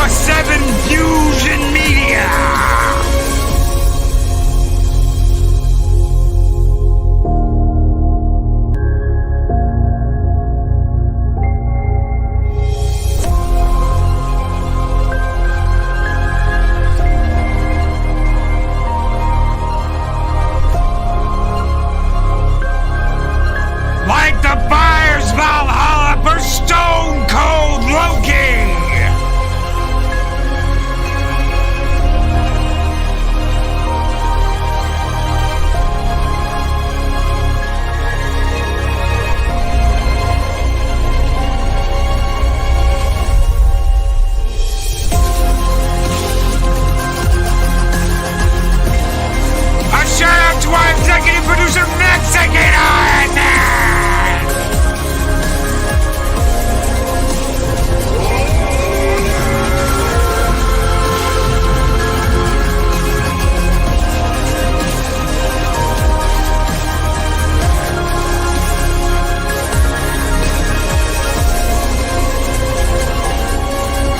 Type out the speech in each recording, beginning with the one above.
24/7 Fusion Media! Like the fire's Valhalla for Stone Cold Loki! A shout out to our executive producer, Mexican Iron Man!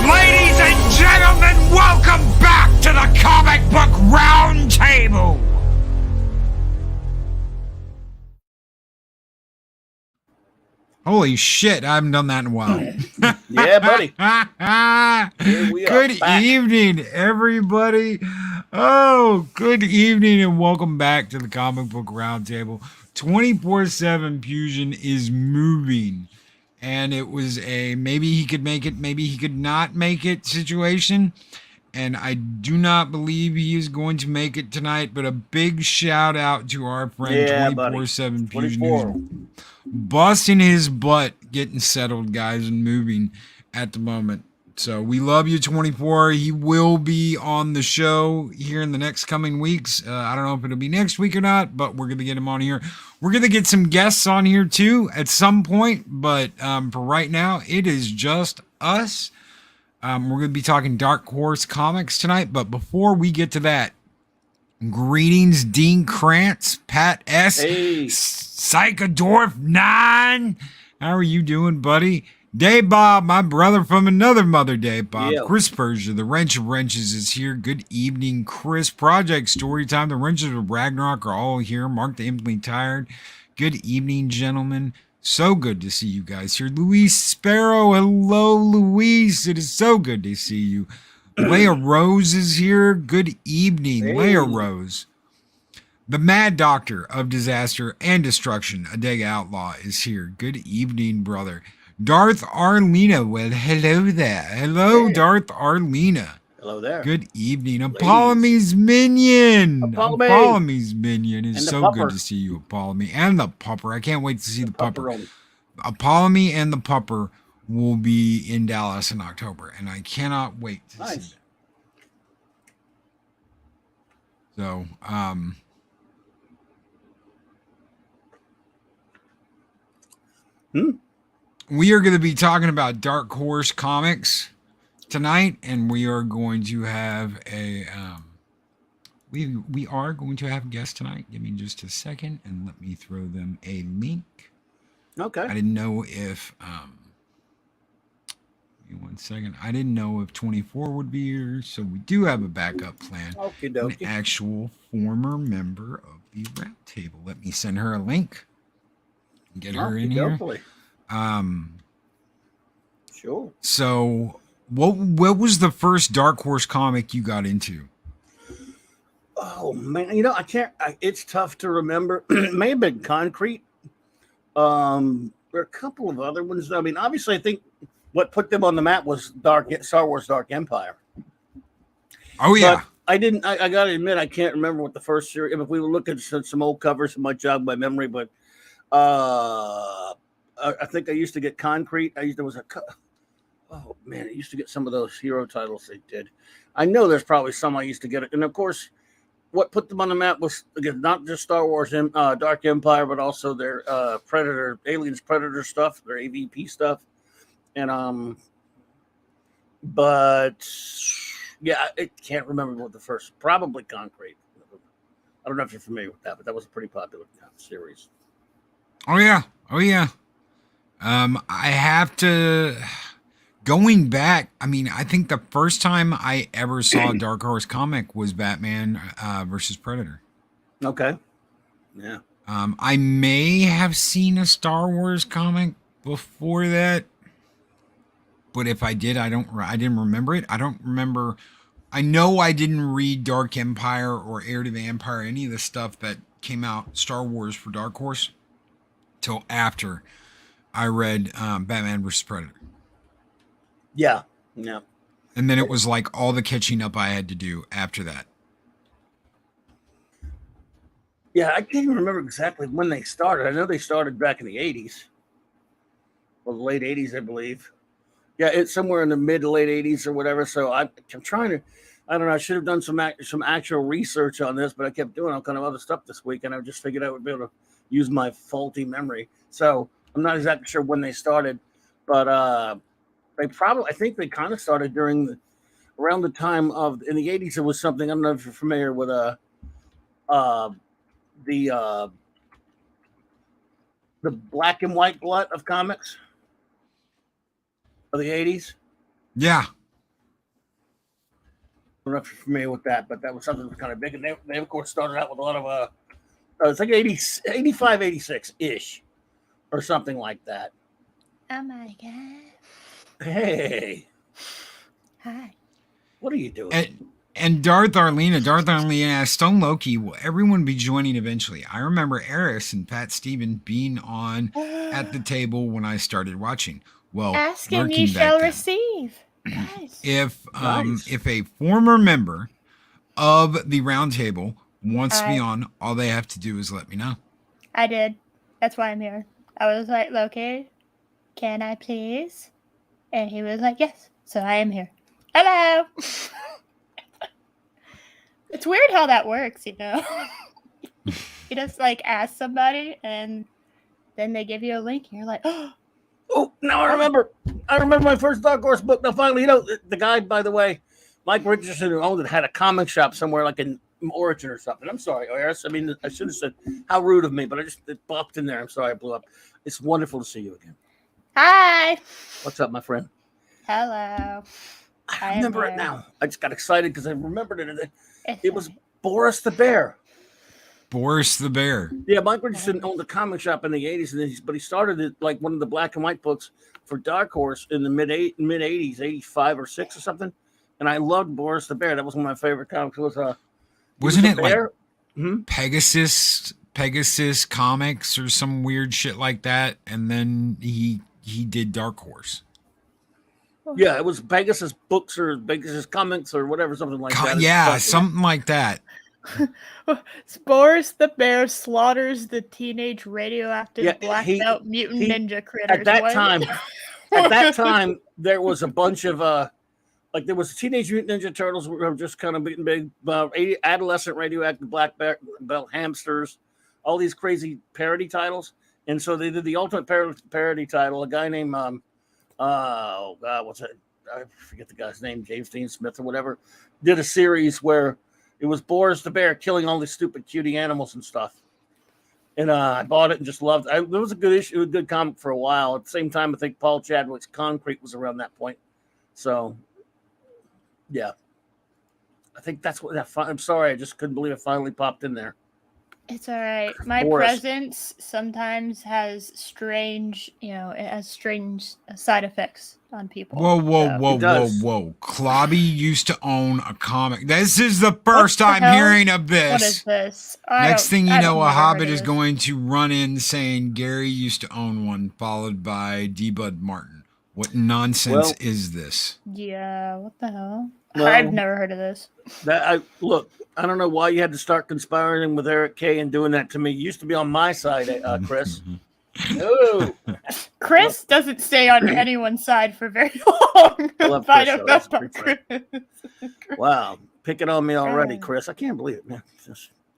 Ladies and gentlemen, welcome back to the Comic Book Roundtable! Holy shit, I haven't done that in a while. Yeah, buddy. Here we are Good back. evening, everybody. Oh, good evening, and welcome back to the Comic Book Roundtable. 24/7 Fusion is moving, and it was a maybe he could make it, maybe he could not make it situation. And I do not believe he is going to make it tonight, but a big shout out to our friend Yeah, 24/7 buddy. Fusion, 24. who's busting his butt getting settled, guys, and moving at the moment. So we love you, 24. He will be on the show here in the next coming weeks. I don't know if it'll be next week or not, but we're going to get him on here. We're going to get some guests on here too at some point, but for right now, it is just us. We're going to be talking Dark Horse Comics tonight, but before we get to that, greetings, Dean Krantz, Pat S., Hey. Psychodorf 9. How are you doing, buddy? Dave Bob, my brother from another mother, Dave Bob. Yeah. Chris Persia, the Wrench of Wrenches is here. Good evening, Chris. Project Storytime, the Wrenches of Ragnarok are all here. Mark the Infinitely Tired. Good evening, gentlemen. So good to see you guys here. Luis Sparrow, hello, Luis. It is so good to see you. Leia Rose is here. Good evening, Hey. Leia Rose. The Mad Doctor of Disaster and Destruction, Adega Outlaw, is here. Good evening, brother. Darth Arlena with hello there. Hello, Hey. Darth Arlena. Hello there. Good evening. Apollome's Minion. Apollomy. Apollome's Minion is And the so pupper. good to see you, Apollomy. And the Pupper. I can't wait to see the Pupper. Pepperoni. Apollomy and the Pupper will be in Dallas in October, and I cannot wait to see Nice. it. So, we are going to be talking about Dark Horse Comics tonight, and we are going to have a we are going to have guests tonight. Give me just a second, and let me throw them a link. I Okay. didn't know if give me 1 second. I didn't know if 24 would be here, so we do have a backup plan. Okie An dokie. actual former member of the round table. Let me send her a link. Get her in here. Sure. So what was the first Dark Horse comic you got into? Oh man, you know I can't. It's tough to remember. It may have been Concrete. There are a couple of other ones. I mean, obviously, I think what put them on the map was Star Wars Dark Empire. Oh yeah. But I didn't. I got to admit, I can't remember what the first series. If we look at some old covers, it might jog my memory. But I think I used to get Concrete. There was a. Oh man, I used to get some of those hero titles they did. I know there's probably some I used to get it, and of course, what put them on the map was again not just Star Wars Dark Empire, but also their Predator, Aliens Predator stuff, their AVP stuff, and but yeah, I can't remember what the first. Probably Concrete. I don't know if you're familiar with that, but that was a pretty popular series. Oh yeah. I have to Going back, I mean, I think the first time I ever saw a Dark Horse comic was Batman versus Predator. Okay. Yeah. I may have seen a Star Wars comic before that, but if I did, I didn't remember it. I don't remember. I know I didn't read Dark Empire or Heir to the Empire, any of the stuff that came out Star Wars for Dark Horse, till after I read Batman vs Predator. Yeah. Yeah. And then it was like all the catching up I had to do after that. Yeah, I can't even remember exactly when they started. I know they started back in the 80s. Or the late 80s, I believe. Yeah, it's somewhere in the mid to late 80s or whatever. So I'm trying to, I don't know, I should have done some actual research on this, but I kept doing all kind of other stuff this week, and I just figured I would be able to use my faulty memory. So I'm not exactly sure when they started, but I think they kind of started around the time of, in the 80s, it was something, I don't know if you're familiar with uh, the black and white glut of comics of the 80s. Yeah. I don't know if you're familiar with that, but that was something that was kind of big. And they of course, started out with a lot of, it's like 80, 85, 86-ish or something like that. Oh, my God. Hey. Hi. What are you doing? And Darth Arlena asked, Stone Loki, will everyone be joining eventually? I remember Eris and Pat Steven being on at the table when I started watching. Well, ask and lurking ye back shall then. receive. Nice. If a former member of the roundtable wants to be on, all they have to do is let me know. I did. That's why I'm here. I was like, Loki, can I please? And he was like, yes. So I am here. Hello. It's weird how that works, you know? You just like ask somebody and then they give you a link and you're like, oh, now I remember. I remember my first Dark Horse book. Now finally, the guy, by the way, Mike Richardson, who owned it, had a comic shop somewhere like in Origin or something. I'm sorry, Eris. I mean, I should have said how rude of me, but it popped in there. I'm sorry I blew up. It's wonderful to see you again. hi. What's up, my friend? Hello. I remember it now. I just got excited because I remembered it. It was Boris the Bear. Boris the Bear. Yeah, Mike Richardson owned a comic shop in the 80s, but he started it like one of the black and white books for Dark Horse in the mid 80s, 85 or 6 or something. And I loved Boris the Bear. That was one of my favorite comics. Wasn't it like Pegasus Comics or some weird shit like that? And then he did Dark Horse. Yeah, it was Pegasus Books or Pegasus Comics or whatever, something like that. Yeah, something like that. Boris the Bear slaughters the teenage radioactive black belt mutant ninja critters. At that time, there was a bunch of there was Teenage Mutant Ninja Turtles were just kind of getting big, adolescent radioactive black belt hamsters, all these crazy parody titles, and so they did the ultimate parody title. A guy named what's it? I forget the guy's name, James Dean Smith or whatever, did a series where it was Boris the Bear killing all these stupid cutie animals and stuff. And I bought it and just loved it. It was a good issue, a good comic for a while. At the same time, I think Paul Chadwick's Concrete was around that point. So, yeah. I think that's what that. I'm sorry, I just couldn't believe it finally popped in there. It's all right. My presence sometimes has strange, it has strange side effects on people. Whoa. Clobby used to own a comic. This is the first time hearing of this. What is this? Next thing you know, a Hobbit is going to run in saying Gary used to own one, followed by D. Bud Martin. What nonsense is this? Yeah, what the hell? Well, I've never heard of this. Look, I don't know why you had to start conspiring with Eric K and doing that to me. You used to be on my side, Chris. No. Chris doesn't stay on anyone's side for very long. I love Chris. Wow. Picking on me already, Chris. I can't believe it, man.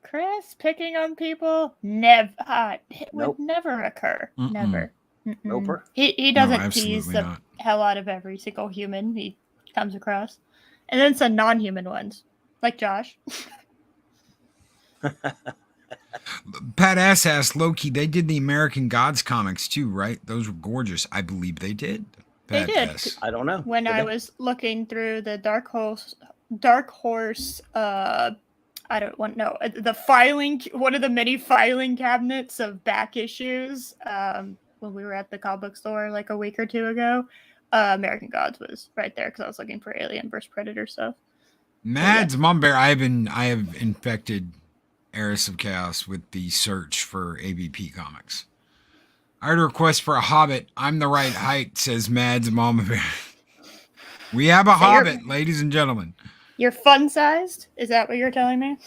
Chris picking on people? Never. It would never occur. Mm-mm. Never. Nope. He doesn't tease the hell out of every single human he comes across. And then some non-human ones, like Josh. Pat S. asked Loki, they did the American Gods comics too, right? Those were gorgeous. I believe they did. They Pat did. S. I don't know. When Did I they? was looking through the Dark Horse, I don't want no the filing, one of the many filing cabinets of back issues. When we were at the comic book store like a week or two ago, American Gods was right there because I was looking for Alien vs Predator stuff. Mads Mom Bear, I have infected Eris of Chaos with the search for AVP comics. I heard a request for a Hobbit. I'm the right height, says Mads Mama Bear. We have a Hobbit, ladies and gentlemen. You're fun sized? Is that what you're telling me?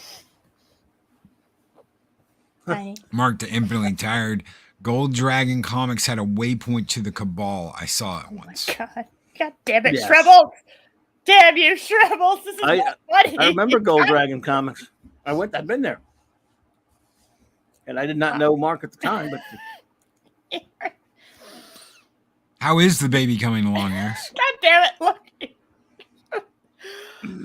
Tiny. Mark the Infinitely Tired. Gold Dragon Comics had a waypoint to the Cabal. I saw it once. Oh my God damn it, Yes. Shrebbles! Damn you, Shrebbles! This is not funny. I remember Gold Dragon Comics. I've been there. And I did not know Mark at the time, but How is the baby coming along, Eris? God damn it, look.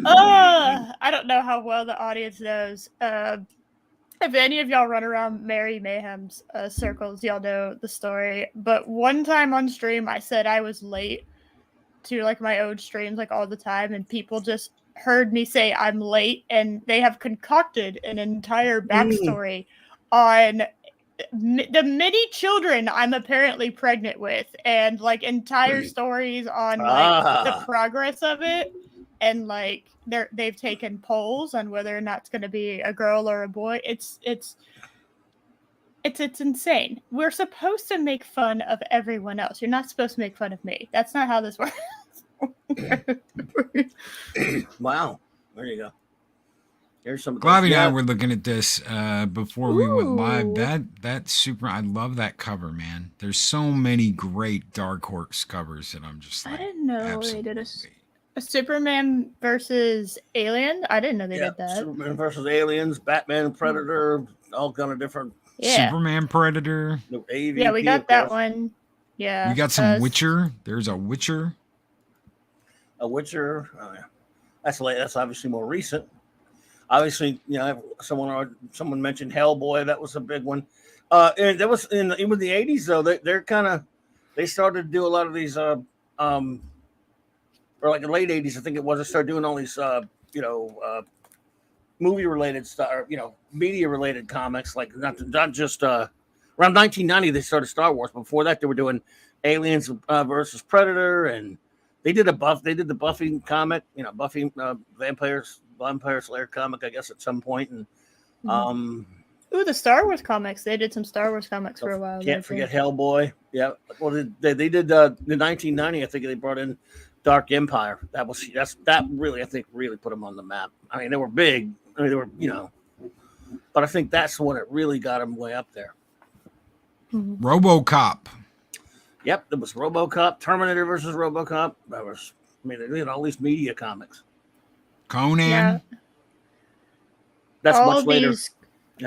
I don't know how well the audience knows. If any of y'all run around Mary Mayhem's circles, y'all know the story. But one time on stream, I said I was late to like my own streams like all the time, and people just heard me say I'm late, and they have concocted an entire backstory on the many children I'm apparently pregnant with, and like entire stories on like the progress of it, and like they've taken polls on whether or not it's going to be a girl or a boy. It's insane. We're supposed to make fun of everyone else. You're not supposed to make fun of me. That's not how this works. Wow. There you go. Here's some. Bobby and I were looking at this before we went live. Ooh. That's super. I love that cover, man. There's so many great Dark Horse covers that I'm just like, I didn't know absolutely. they did a Superman versus Alien. I didn't know they did that. Superman versus aliens, Batman, Predator, all kind of different. Yeah. Superman, Predator. AVP, Yeah, we got that one. Yeah. We got some Witcher. There's a Witcher. A Witcher. Oh, yeah. That's obviously more recent. Obviously, you know, someone mentioned Hellboy. That was a big one. And that was even the 80s though. They started to do a lot of these or like the late 80s, I think it was. They started doing all these movie related stuff, or, media related comics, like not just around 1990 they started Star Wars. Before that they were doing Aliens versus Predator, and they did the Buffy comic, Buffy Vampire Slayer comic, I guess, at some point. And ooh, the Star Wars comics. They did some Star Wars comics for a while. Can't forget Hellboy. Yeah. Well, they did the 1990. I think they brought in Dark Empire. That really, I think, really put them on the map. I mean, they were big. I mean, they were, but I think that's when it really got them way up there. Mm-hmm. RoboCop. Yep, it was RoboCop, Terminator versus RoboCop. They did all these media comics. Conan. Yeah. That's all much later. These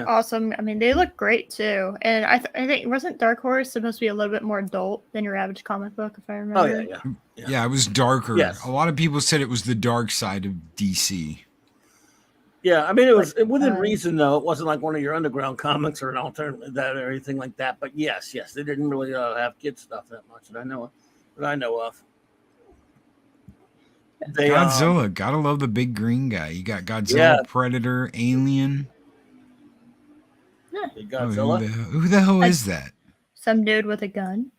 awesome. I mean, they look great too. And I think wasn't Dark Horse supposed to be a little bit more adult than your average comic book, if I remember? Oh yeah. Yeah, it was darker. Yes. A lot of people said it was the dark side of DC. Yeah, I mean, it was within reason, though. It wasn't like one of your underground comics or an alternate that or anything like that. But yes, they didn't really have kid stuff that much that I know of. Godzilla, gotta love the big green guy. You got Godzilla, Predator, Alien. Yeah, Godzilla. Who the hell is that? Some dude with a gun.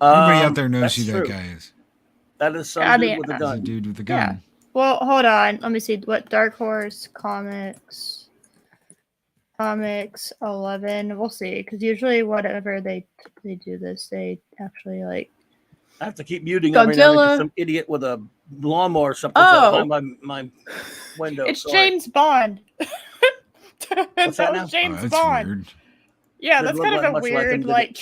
Everybody out there knows who that guy is. That is some dude with a gun. That's a dude with a gun. Yeah. Well, hold on. Let me see what Dark Horse comics 11. We'll see, because usually whatever they do this, they actually like. I have to keep muting every now and then some idiot with a lawnmower or something behind my window. It's James Bond. What's that now? James Bond. Weird. Yeah, that's kind of a weird like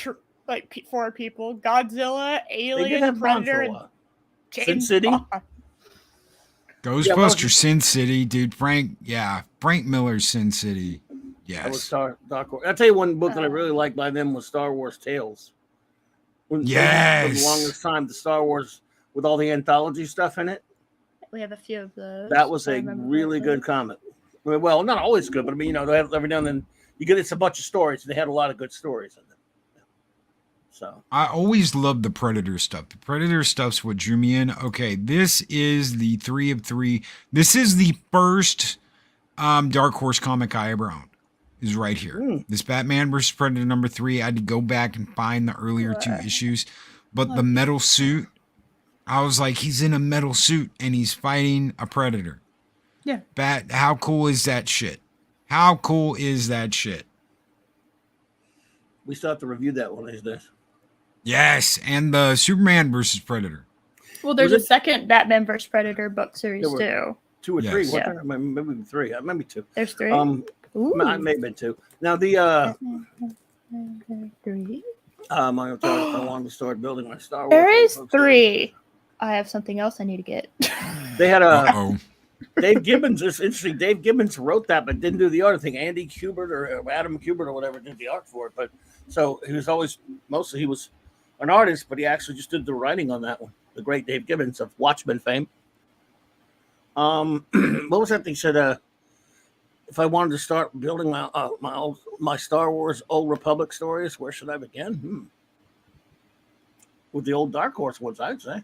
for people. Godzilla, Alien, Predator, and James City. Bond. Ghostbusters, Sin City, dude. Frank Miller's Sin City. Yes. That was Dark Horse. I'll tell you one book that I really liked by them was Star Wars Tales. Yes. For the longest time, the Star Wars with all the anthology stuff in it. We have a few of those. That was a really good comic. Well, not always good, but I mean, they have every now and then it's a bunch of stories. And they had a lot of good stories in them. So I always loved the Predator stuff. The Predator stuff's what drew me in. Okay, this is the 3 of 3. This is the first Dark Horse comic I ever owned. Is right here. This Batman vs. Predator number 3. I had to go back and find the earlier 2 issues. But the metal suit, I was like, he's in a metal suit and he's fighting a Predator. Yeah. How cool is that shit? How cool is that shit? we still have to review that one of these days. Yes, and the Superman versus Predator. Well, there's Was a second Batman vs. Predator book series There were- too. 2 or 3. Yes. Wasn't there? Maybe 3. Maybe 2. There's 3. It may have been 2. Now the 3. I'm gonna tell you, I wanted to start building my Star Wars. There is books. 3. I have something else I need to get. They had a Uh-oh. Dave Gibbons. It's interesting. Dave Gibbons wrote that, but didn't do the art. I think Andy Kubert or Adam Kubert or whatever did the art for it. But so he was always mostly he was an artist, but he actually just did the writing on that one. The great Dave Gibbons of Watchmen fame. What was that thing? Said if I wanted to start building my Star Wars Old Republic stories, where should I begin? With the old Dark Horse ones, I'd say.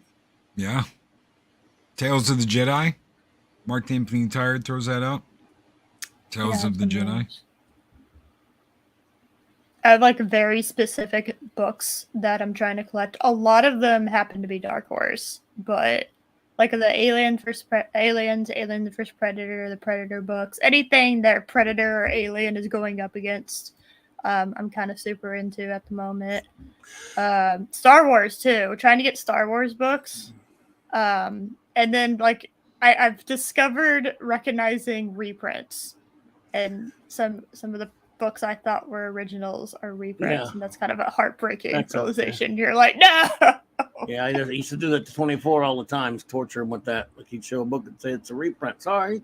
Yeah. Tales of the Jedi. Mark the Infinitely Tired throws that out. Tales of the Jedi. I have like very specific books that I'm trying to collect. A lot of them happen to be Dark Horse, but like the Alien vs. Predator, the Predator books, anything that Predator or Alien is going up against, I'm kind of super into at the moment. Star Wars too. We're trying to get Star Wars books, and then like I've discovered recognizing reprints, and some of the books I thought were originals are reprints, and that's kind of a heartbreaking realization. You're like, no. Yeah, I used to do that to 24 all the time. Torture him with that. Like he'd show a book and say it's a reprint. Sorry.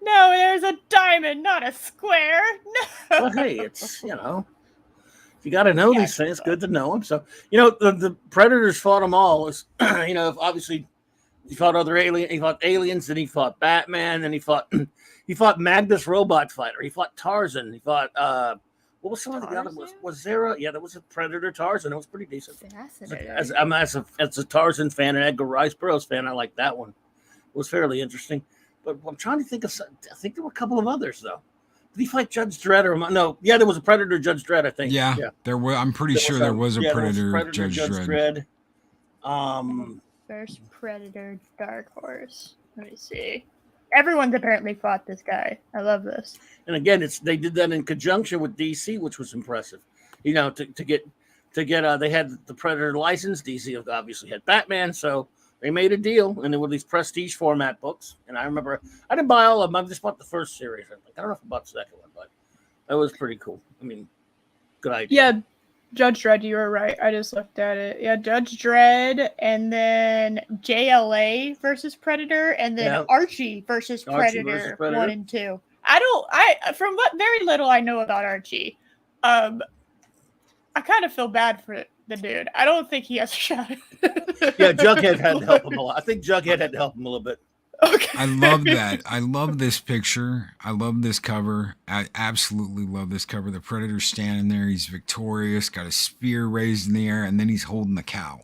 No, there's a diamond, not a square. No. Well, hey, it's you got to know these things. Good to know them. So the Predators fought them all. It's, obviously he fought he fought aliens, then he fought Batman, then he fought Magnus Robot Fighter. He fought Tarzan. He fought what was some of the other was there there was a Predator Tarzan. It was pretty decent. Fascinating. As a Tarzan fan and Edgar Rice Burroughs fan, I like that one. It was fairly interesting. But I'm trying to think of I think there were a couple of others though. Did he fight Judge Dredd or no? Yeah, there was a Predator Judge Dredd, I think. Yeah. There was. I'm pretty sure there was a Predator Judge Dredd. First Predator Dark Horse. Let me see. Everyone's apparently fought this guy. I love this. And again, they did that in conjunction with DC, which was impressive. To get they had the Predator license. DC obviously had Batman, so they made a deal, and there were these prestige format books. And I remember I didn't buy all of them. I just bought the first series. I don't know if I bought the second one, but that was pretty cool. I mean, good idea. Yeah, Judge Dredd, you were right. I just looked at it. Yeah, Judge Dredd, and then JLA versus Predator, and then Archie versus Predator 1 and 2. From what very little I know about Archie, I kind of feel bad for the dude. I don't think he has a shot. Yeah, Jughead had to help him a lot. I think Jughead had to help him a little bit. Okay. I love that. I love this picture. I love this cover. I absolutely love this cover. The Predator's standing there. He's victorious, got a spear raised in the air, and then he's holding the cow.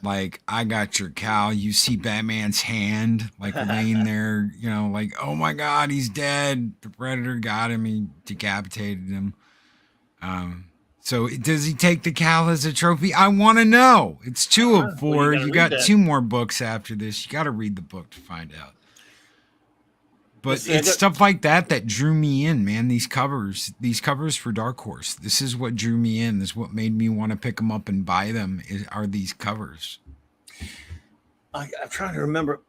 Like, I got your cow. You see Batman's hand, like, laying there, like, oh my God, he's dead. The Predator got him. He decapitated him. So does he take the cow as a trophy? I want to know. It's 2 of 4. Well, you got 2 more books after this. You got to read the book to find out. But it's stuff like that drew me in, man. These covers for Dark Horse. This is what drew me in. This is what made me want to pick them up and buy them. Are these covers? I'm trying to remember.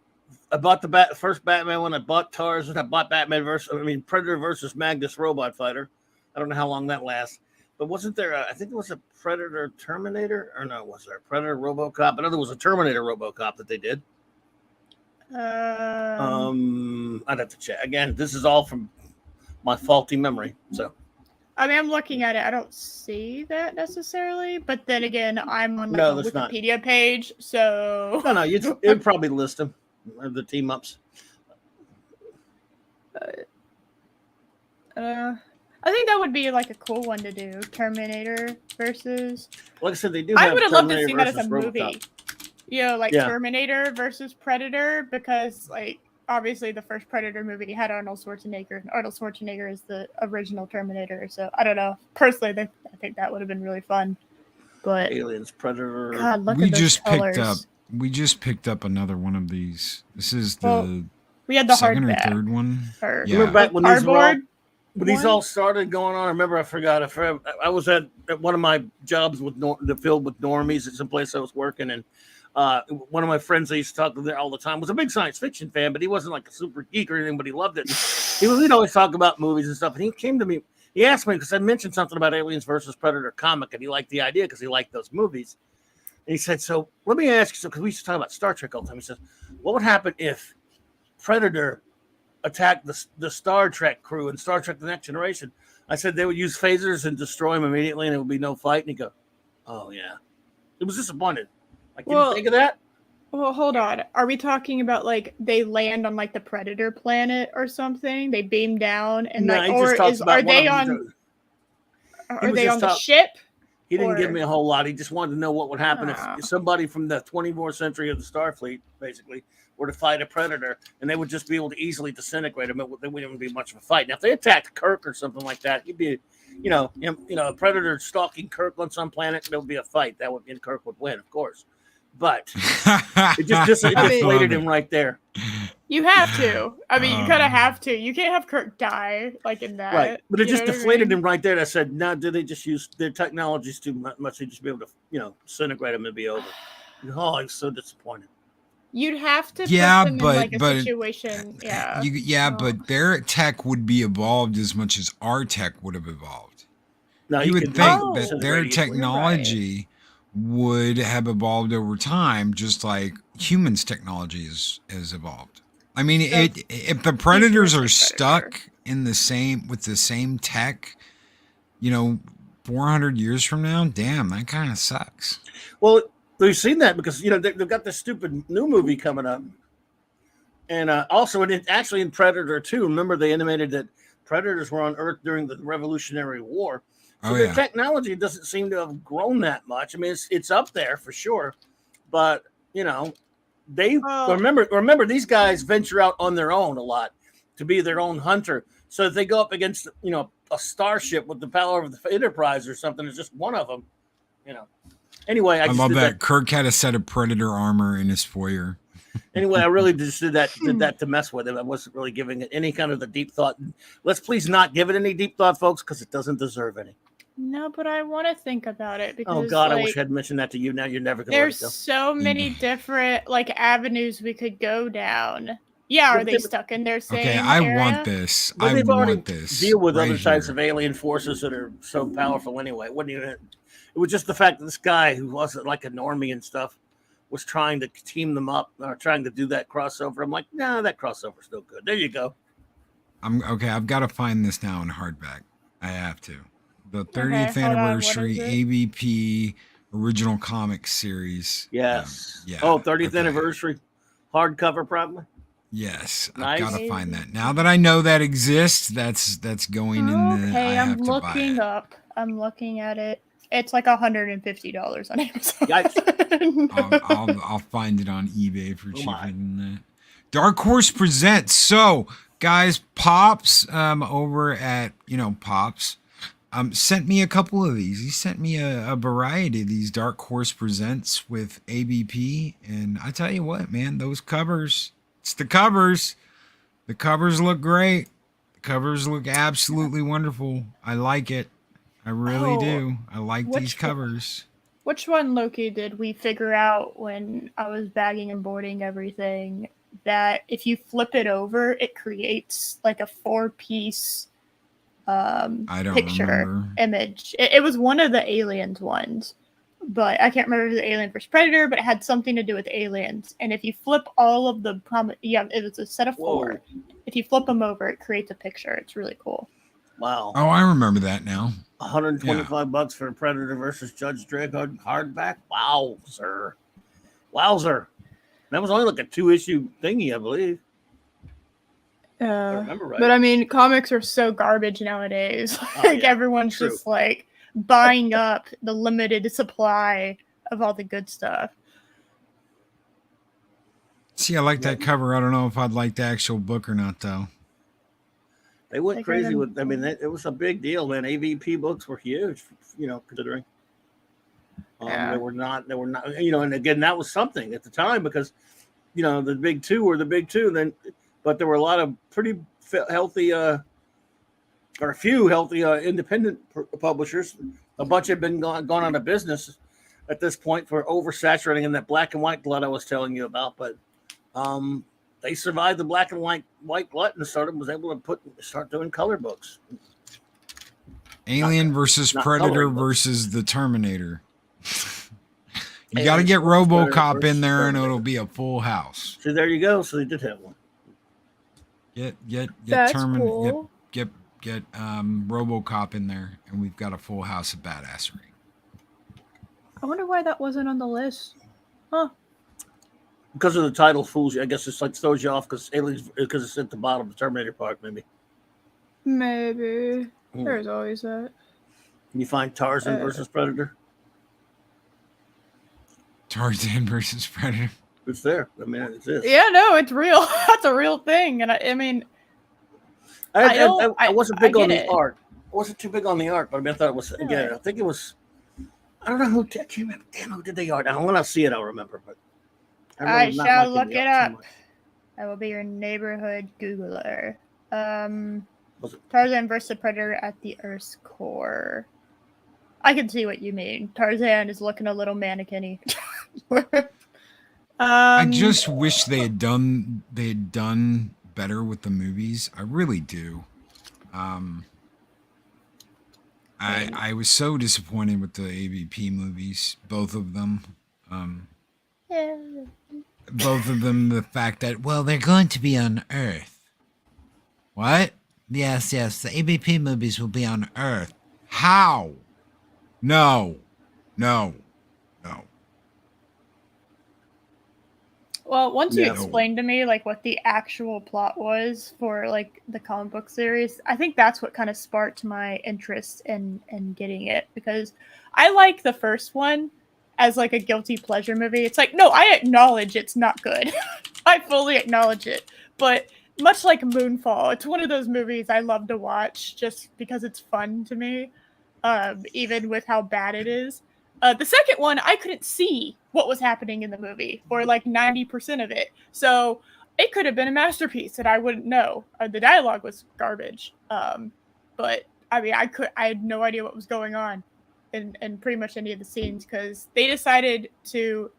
I bought the first Batman when I bought Tarzan. I bought Predator versus Magnus Robot Fighter. I don't know how long that lasts. But wasn't there? I think there was a Predator Terminator, or no? Was there a Predator RoboCop? I know there was a Terminator RoboCop that they did. I'd have to check again. This is all from my faulty memory. So, I mean, I'm looking at it. I don't see that necessarily, but then again, I'm on the Wikipedia page, so no, you'd probably list them, the team ups. I think that would be like a cool one to do. Terminator versus. Like I said, they do. I would have loved to Terminator see that as a versus movie. Robocop. You know, like Terminator versus Predator, because like obviously the first Predator movie had Arnold Schwarzenegger. And Arnold Schwarzenegger is the original Terminator. So I don't know. Personally, I think that would have been really fun. But Aliens, Predator. God, look at those colors. We just picked up another one of these. This is we had the second hardback. or third one. Remember back when these all started going on? I remember I forgot. I was at one of my jobs with the field with normies at some place I was working, and one of my friends I used to talk to there all the time was a big science fiction fan, but he wasn't like a super geek or anything, but he loved it. We'd always talk about movies and stuff, and he came to me. He asked me because I mentioned something about Aliens versus Predator comic, and he liked the idea because he liked those movies. And he said, "So let me ask you," because we used to talk about Star Trek all the time. He says, "What would happen if Predator attacked the Star Trek crew in Star Trek: The Next Generation?" I said they would use phasers and destroy them immediately, and it would be no fight. And he go, "Oh yeah," it was disappointed. Like, did you think of that? Well, hold on. Are we talking about like they land on like the Predator planet or something? They beam down and no, like, are they on the ship? He didn't give me a whole lot. He just wanted to know what would happen if somebody from the 24th century of the Starfleet, basically, were to fight a Predator, and they would just be able to easily disintegrate him. There wouldn't be much of a fight. Now, if they attacked Kirk or something like that, he'd be, a Predator stalking Kirk on some planet, there would be a fight. That would mean Kirk would win, of course. But it just deflated him right there. You have to. I mean, you kind of have to. You can't have Kirk die like in that. Right. But it just deflated him right there. I said, no, did they just use their technologies too much? They just be able to, disintegrate him and be over. Oh, I'm so disappointed. You'd have to put them in like a situation. But their tech would be evolved as much as our tech would have evolved. Now, you would think that their technology would have evolved over time, just like humans' technology has evolved. I mean, if the Predators are stuck with the same tech, 400 years from now, damn, that kind of sucks. Well, we've seen that because they've got this stupid new movie coming up, and also in Predator 2. Remember, they animated that Predators were on Earth during the Revolutionary War. So their technology doesn't seem to have grown that much. I mean, it's up there for sure, but they remember these guys venture out on their own a lot to be their own hunter. So if they go up against a starship with the power of the Enterprise or something, it's just one of them. Anyway, I love that Kirk had a set of Predator armor in his foyer. Anyway, I really just did that to mess with it. I wasn't really giving it any kind of the deep thought. Let's please not give it any deep thought, folks, because it doesn't deserve any. No, but I want to think about it because. Oh God, I wish I had mentioned that to you. Now you're never going to. There's so many different avenues we could go down. Yeah, are they stuck in their same? Okay, I want this. I want this. Deal with other types of alien forces that are so powerful anyway. It was just the fact that this guy who wasn't like a normie and stuff was trying to team them up or trying to do that crossover. I'm like, nah, that crossover's no good. There you go. I've got to find this now in hardback. I have to. The 30th anniversary AVP original comic series. Yes. 30th anniversary hardcover, probably. Yes, nice. I've got to find that. Now that I know that exists, that's going in. Okay, I'm looking up. I'm looking at it. It's like $150 on Amazon. I'll find it on eBay for cheaper than that. Dark Horse presents. So, guys, Pops over at Pops. Sent me a couple of these. He sent me a variety of these Dark Horse Presents with ABP. And I tell you what, man, those covers, it's the covers. The covers look great. The covers look absolutely wonderful. I like it. I really do. I like these covers. Which one, Loki, did we figure out when I was bagging and boarding everything that if you flip it over, it creates like a 4-piece picture image. It was one of the aliens ones, but I can't remember if it was the Alien vs Predator, but it had something to do with aliens. And if you flip all of the it was a set of 4. If you flip them over, it creates a picture. It's really cool. Wow. Oh, I remember that now. $125 for Predator versus Judge Dredd hardback. Wow, sir. Wowzer. That was only like a 2-issue thingy, I believe. I remember right. But I mean, comics are so garbage nowadays. Everyone's true. just like buying up the limited supply of all the good stuff. See, I like that cover. I don't know if I'd like the actual book or not, though. They went crazy with. I mean, it was a big deal, man. AVP books were huge, considering. They were not. And again, that was something at the time because, the big two were the big two. But there were a lot of pretty healthy, or a few healthy independent publishers. A bunch had been gone out of business at this point for oversaturating in that black and white glut I was telling you about. But they survived the black and white glut and was able to start doing color books. Alien versus Predator versus the Terminator. You got to get RoboCop in there, and it'll be a full house. See, there you go. So they did have one. Get cool. get RoboCop in there, and we've got a full house of badassery. I wonder why that wasn't on the list. Huh? Because of the title fools you. I guess it's like throws you off because it's at the bottom of the Terminator part, maybe. Maybe. There's always that. Can you find Tarzan versus Predator? Tarzan versus Predator. It's there. I mean, it exists. Yeah, no, it's real. That's a real thing. And I mean, I wasn't big on the art. I wasn't too big on the art, but I mean, I thought it was, again, I think it was, I don't know who, I can't remember, who did the art. When I see it, I'll remember, but I shall look it up. I will be your neighborhood Googler. Tarzan versus Predator at the Earth's core. I can see what you mean. Tarzan is looking a little mannequin-y. I just wish they had done better with the movies. I really do. I was so disappointed with the AVP movies, both of them. Both of them, the fact that, they're going to be on Earth. What? Yes, the AVP movies will be on Earth. How? No. Well, once you explained to me like what the actual plot was for like the comic book series, I think that's what kind of sparked my interest in getting it, because I like the first one as like a guilty pleasure movie. It's like, no, I acknowledge it's not good. I fully acknowledge it. But much like Moonfall, it's one of those movies I love to watch just because it's fun to me, even with how bad it is. The second one, I couldn't see what was happening in the movie for like 90% of it. So it could have been a masterpiece that I wouldn't know. The dialogue was garbage. But I mean, I had no idea what was going on in pretty much any of the scenes, because they decided to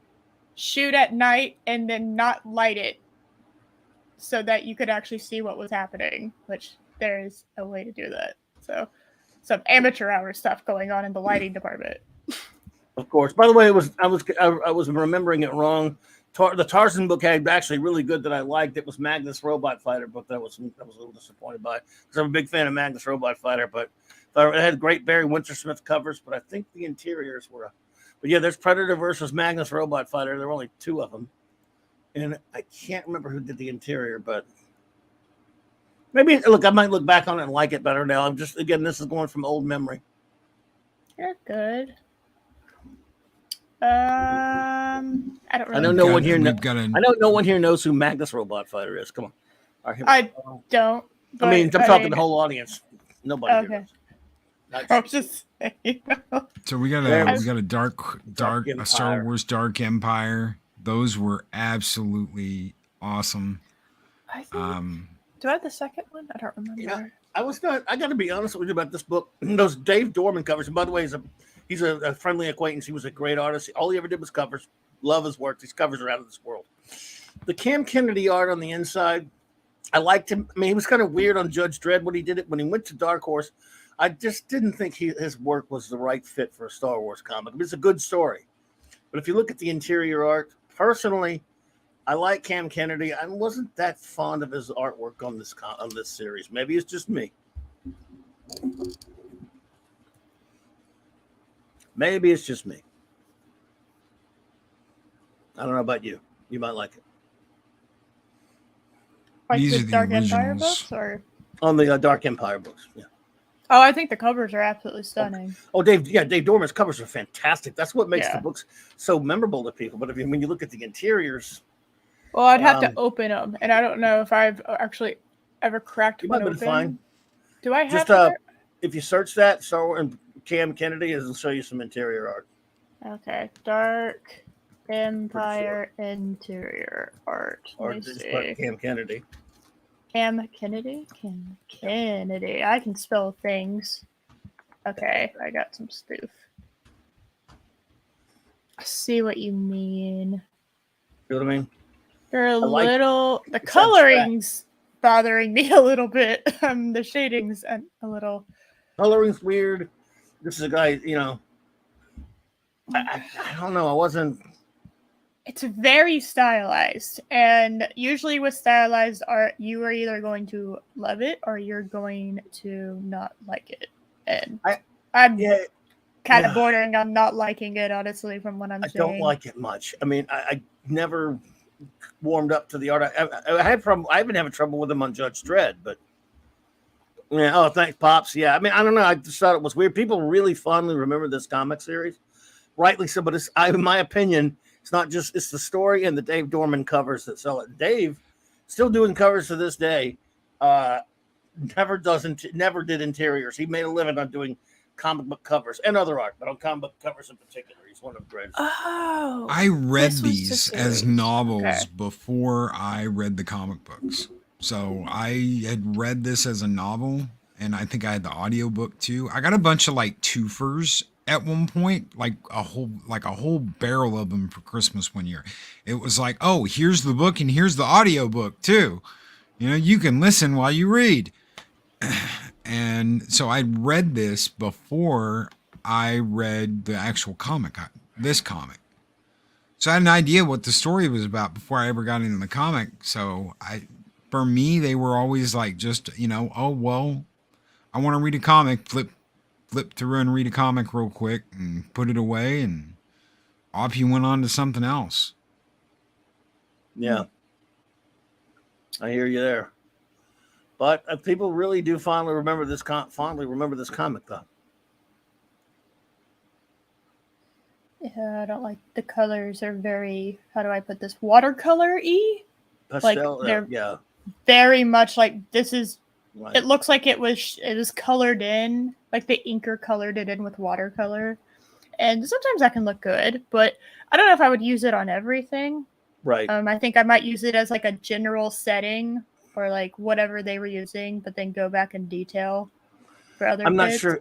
shoot at night and then not light it so that you could actually see what was happening, which there is a way to do that. So some amateur hour stuff going on in the lighting department. Of course. By the way, I was remembering it wrong. The Tarzan book had actually really good that I liked. It was Magnus Robot Fighter, but I was a little disappointed by it because I'm a big fan of Magnus Robot Fighter. But it had great Barry Wintersmith covers. But I think the interiors were. But yeah, there's Predator versus Magnus Robot Fighter. There were only two of them, and I can't remember who did the interior. But maybe I might look back on it and like it better now. I'm just, again, this is going from old memory. You're good. I don't really. I don't know one here. I know no one here knows who Magnus Robot Fighter is. Come on. I don't. I mean, I'm talking to the whole audience. Nobody. Okay. I was just saying. So we got a dark a Star Wars Dark Empire. Those were absolutely awesome. I think, do I have the second one? I don't remember. Yeah, I got to be honest with you about this book. Those Dave Dorman covers. And by the way, he's a friendly acquaintance. He was a great artist. All he ever did was covers. Love his work. These covers are out of this world. The Cam Kennedy art on the inside, I liked him. I mean, he was kind of weird on Judge Dredd when he did it. When he went to Dark Horse, I just didn't think his work was the right fit for a Star Wars comic. I mean, it's a good story. But if you look at the interior art, personally, I like Cam Kennedy. I wasn't that fond of his artwork on this series. Maybe it's just me. Maybe it's just me. I don't know about you. You might like it. Like These the are the Dark Empire originals. books, or on the Dark Empire books. Yeah. oh, I think the covers are absolutely stunning. Oh, Dave Dorman's covers are fantastic. That's what makes Yeah. the books so memorable to people. But when you look at the interiors, Well, I'd have to open them, and I don't know if I've actually ever cracked you one might be open. fine. Do I have Just to? if you search that, so and Cam Kennedy, it'll show you some interior art. Okay, Dark Empire interior art. Or Let me just see. put Cam Kennedy. Cam Kennedy? Cam Kennedy. I can spell things. Okay, I got some spoof. I see what you mean. You know what I mean? They're a like little. The it's coloring's bothering me a little bit. The shading's a little. Coloring's weird. This is a guy, I don't know. I wasn't. It's very stylized, and usually with stylized art, you are either going to love it or you're going to not like it. And I'm kind of bordering on not liking it, honestly, from what I'm saying. I don't like it much. I mean, I never warmed up to the art. I've been having trouble with him on Judge Dredd, but yeah. Oh, thanks, Pops. Yeah, I mean, I don't know. I just thought it was weird. People really fondly remember this comic series, rightly so. But in my opinion, it's not just it's the story and the Dave Dorman covers that sell it. Dave still doing covers to this day. Never did interiors. He made a living on doing comic book covers and other art, but on comic book covers in particular, he's one of the greatest. Oh, I read these as novels before I read the comic books. So I had read this as a novel, and I think I had the audiobook too. I got a bunch of like twofers at one point, like a whole barrel of them for Christmas one year. It was like, oh, here's the book and here's the audiobook too. You can listen while you read. And so I read this before I read the actual comic, this comic. So I had an idea what the story was about before I ever got into the comic. So for me, they were always like just, oh, well, I want to read a comic, flip through and read a comic real quick and put it away, and off you went on to something else. Yeah. I hear you there. But people really do fondly remember this comic, though. Yeah, I don't like the colors. Are very, how do I put this, watercolor-y? Pastel, like they're yeah. Very much like this is. Right. It looks like it was colored in, like the inker colored it in with watercolor, and sometimes that can look good. But I don't know if I would use it on everything. Right. I think I might use it as like a general setting or like whatever they were using, but then go back in detail for other. I'm not bits. sure.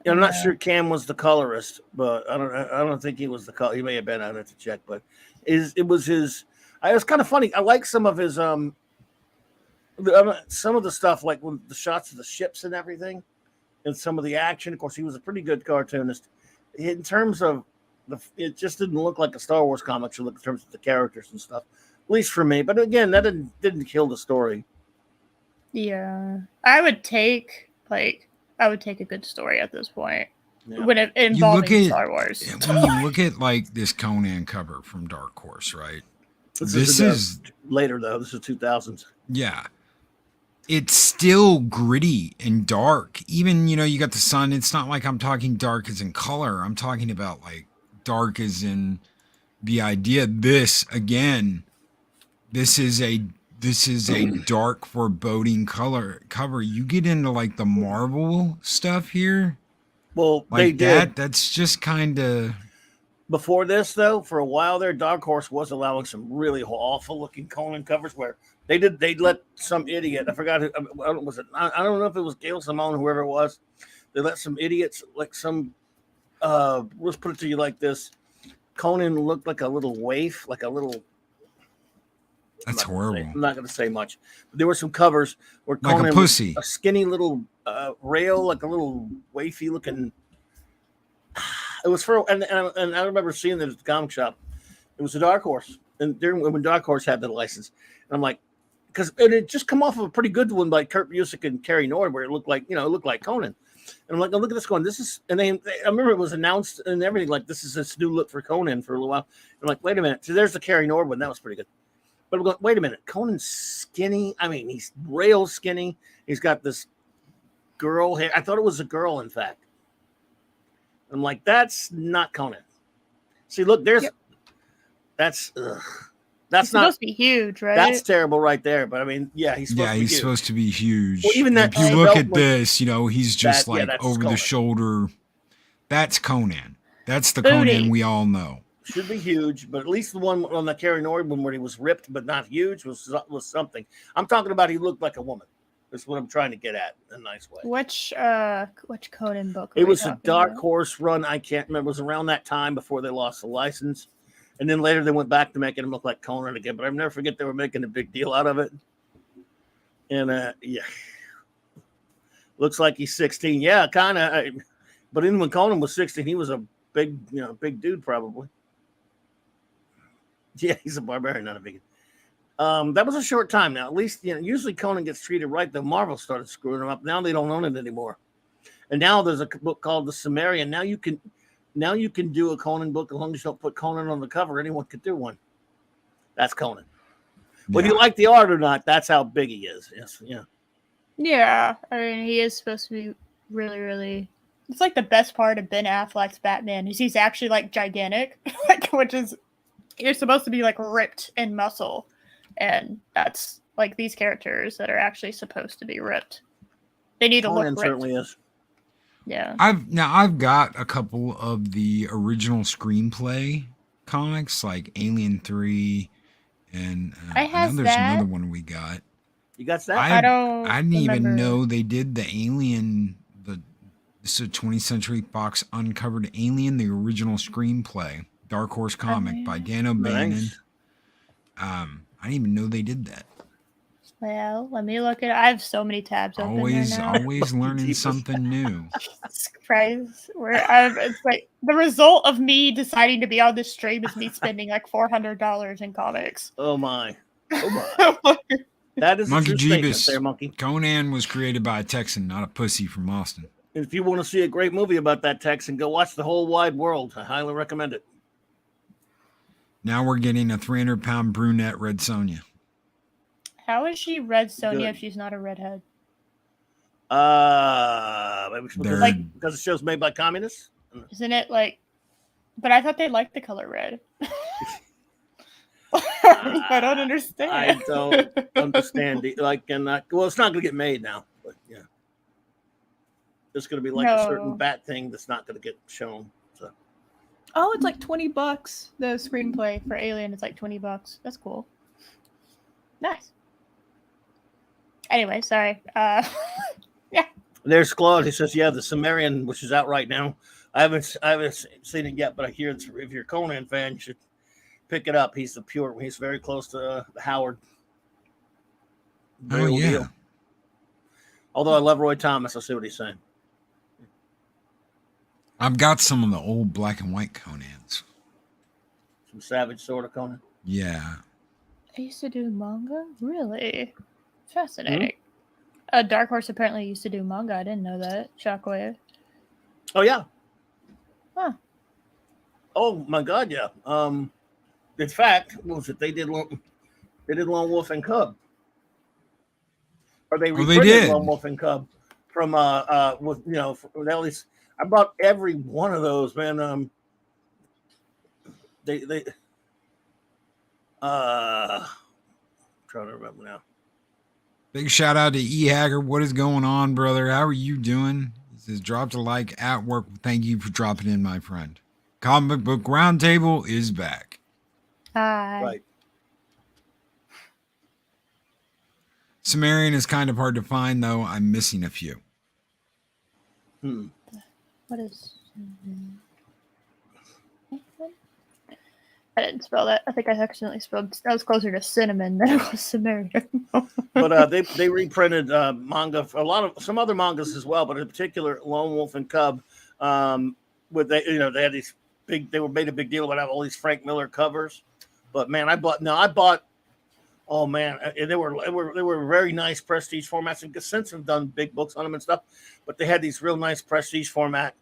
I'm not sure Cam was the colorist, but I don't think he was the color. He may have been. I have to check, but it was his. It was kind of funny. I like some of his some of the stuff, like when the shots of the ships and everything, and some of the action. Of course, he was a pretty good cartoonist. In terms of it just didn't look like a Star Wars comic should look in terms of the characters and stuff. At least for me. But again, that didn't kill the story. Yeah, I would take a good story at this point when it involving Star Wars. When you look at like this Conan cover from Dark Horse, right? This is later though. This is 2000s. Yeah. It's still gritty and dark. Even, you got the sun. It's not like I'm talking dark as in color. I'm talking about like dark as in the idea. This is a dark, foreboding cover. You get into like the Marvel stuff here. Well, like they did. That's just kind of. Before this, though, for a while there, Dark Horse was allowing some really awful looking Conan covers where they let some idiot, I forgot who was it. I don't know if it was Gail Simone, whoever it was. They let some idiots, like some, let's put it to you like this. Conan looked like a little waif, like a little. That's horrible. I'm not going to say much. But there were some covers where like Conan a pussy, was a skinny little rail, like a little wafy looking. It was and I remember seeing it at the comic shop. It was a Dark Horse, and when Dark Horse had the license, and I'm like, because it had just come off of a pretty good one by Kurt Busiek and Kerry Nord, where it looked like Conan. And I'm like, oh, look at this going. This is, and I remember it was announced and everything like this is this new look for Conan for a little while. I'm like, wait a minute, so there's the Kerry Nord one. That was pretty good. But wait a minute, Conan's skinny. I mean, he's rail skinny. He's got this girl hair. I thought it was a girl, in fact. I'm like, that's not Conan. See, look, there's that's not supposed to be huge, right? That's terrible right there. But I mean, yeah, he's supposed to be huge. Well, even that, if you look at this, he's just over the shoulder. That's Conan. That's the Conan we all know. Should be huge, but at least the one on the Carrie Nord one where he was ripped but not huge was something. I'm talking about he looked like a woman. That's what I'm trying to get at in a nice way. Which Conan book? It was a Dark Horse run. I can't remember. It was around that time before they lost the license. And then later they went back to making him look like Conan again. But I'll never forget they were making a big deal out of it. And looks like he's 16. Yeah, kind of. But then when Conan was 16, he was a big dude probably. Yeah, he's a barbarian, not a vegan. That was a short time now. At least, usually Conan gets treated right. The Marvel started screwing him up. Now they don't own it anymore. And now there's a book called The Sumerian. Now you can do a Conan book as long as you don't put Conan on the cover. Anyone could do one. That's Conan. Yeah. Whether you like the art or not, that's how big he is. Yes, yeah. Yeah, I mean, he is supposed to be really, really. It's like the best part of Ben Affleck's Batman is he's actually like gigantic, which is you're supposed to be like ripped in muscle. And that's like these characters that are actually supposed to be ripped. They need to look ripped. Certainly is. Yeah. I've got a couple of the original screenplay comics, like Alien 3, and I know there's another one we got. You got that? I didn't even know they did the Alien. This is a 20th Century Fox uncovered Alien, the original screenplay, Dark Horse comic by Dan O'Bannon. Nice. I didn't even know they did that. Well, let me look at it. I have so many tabs open Always learning something new. Jesus Christ. It's like the result of me deciding to be on this stream is me spending like $400 in comics. Oh my. That is Monkey a true statement there, Monkey. Conan was created by a Texan, not a pussy from Austin. If you want to see a great movie about that Texan, go watch The Whole Wide World. I highly recommend it. Now we're getting a 300-pound brunette Red Sonja. How is she Red Sonja if she's not a redhead? Maybe because the show's made by communists? Isn't it like... But I thought they liked the color red. I don't understand. I don't understand. Well, it's not going to get made now. But yeah. It's going to be like a certain bat thing that's not going to get shown. So. Oh, it's like $20. The screenplay for Alien is like $20. That's cool. Nice. Anyway, sorry. Yeah. There's Claude. He says, "Yeah, the Sumerian, which is out right now. I haven't seen it yet, but I hear if you're a Conan fan, you should pick it up. He's he's very close to Howard. Oh yeah. Deal. Although I love Roy Thomas, I see what he's saying. I've got some of the old black and white Conans. Some Savage sort of Conan. Yeah. I used to do manga? Really? Fascinating. Mm-hmm. Dark Horse apparently used to do manga. I didn't know that. Shockwave. Oh, yeah. Huh. Oh, my God, yeah. In fact, what was it? They did Lone Wolf and Cub. Or they reprinted Lone Wolf and Cub from, at least... I bought every one of those, man. Trying to remember now. Big shout out to E Hacker. What is going on, brother? How are you doing? He says, dropped a like at work. Thank you for dropping in, my friend. Comic Book Roundtable is back. Hi. Right. Sumerian is kind of hard to find, though. I'm missing a few. What is... I didn't spell that. I think I accidentally spelled... That was closer to cinnamon than it was Sumerian. But they reprinted manga, some other mangas as well, but in particular Lone Wolf and Cub. They had these they were made a big deal about all these Frank Miller covers. But man, I bought. Oh man, they were very nice prestige formats. And since have done big books on them and stuff, but they had these real nice prestige format.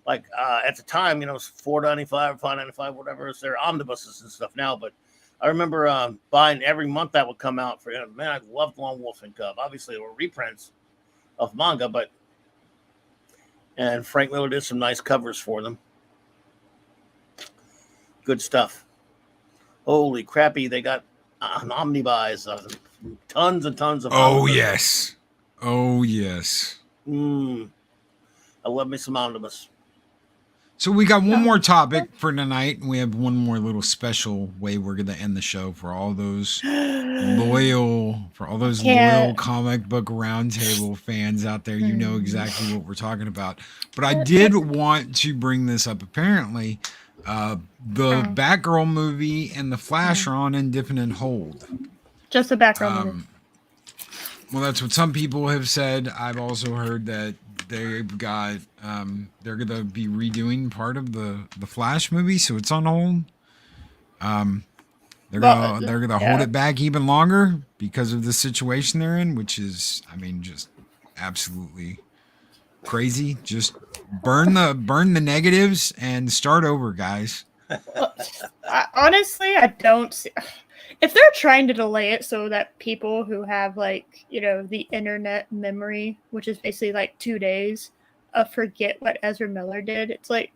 Like at the time, it was $4.95 or $5.95, whatever. It's their omnibuses and stuff now. But I remember buying every month that would come out for him. Man, I loved Lone Wolf and Cub. Obviously, there were reprints of manga, and Frank Miller did some nice covers for them. Good stuff. Holy crappy, they got an omnibuys, tons and tons of. Oh yes, oh yes. I love me some omnibus. So we got one more topic for tonight, and we have one more little special way we're going to end the show for all those loyal comic book roundtable fans out there. You know exactly what we're talking about. But I did want to bring this up. Apparently, the Batgirl movie and the Flash are on indefinite hold. Just the Batgirl movie. Well, that's what some people have said. I've also heard that they've got they're gonna be redoing part of the Flash movie, so it's on hold. They're gonna hold it back even longer because of the situation they're in, which is, I mean, just absolutely crazy. Just burn the negatives and start over, guys. Honestly, I don't see. If they're trying to delay it so that people who have, like, you know, the internet memory, which is basically like 2 days, forget what Ezra Miller did, it's like,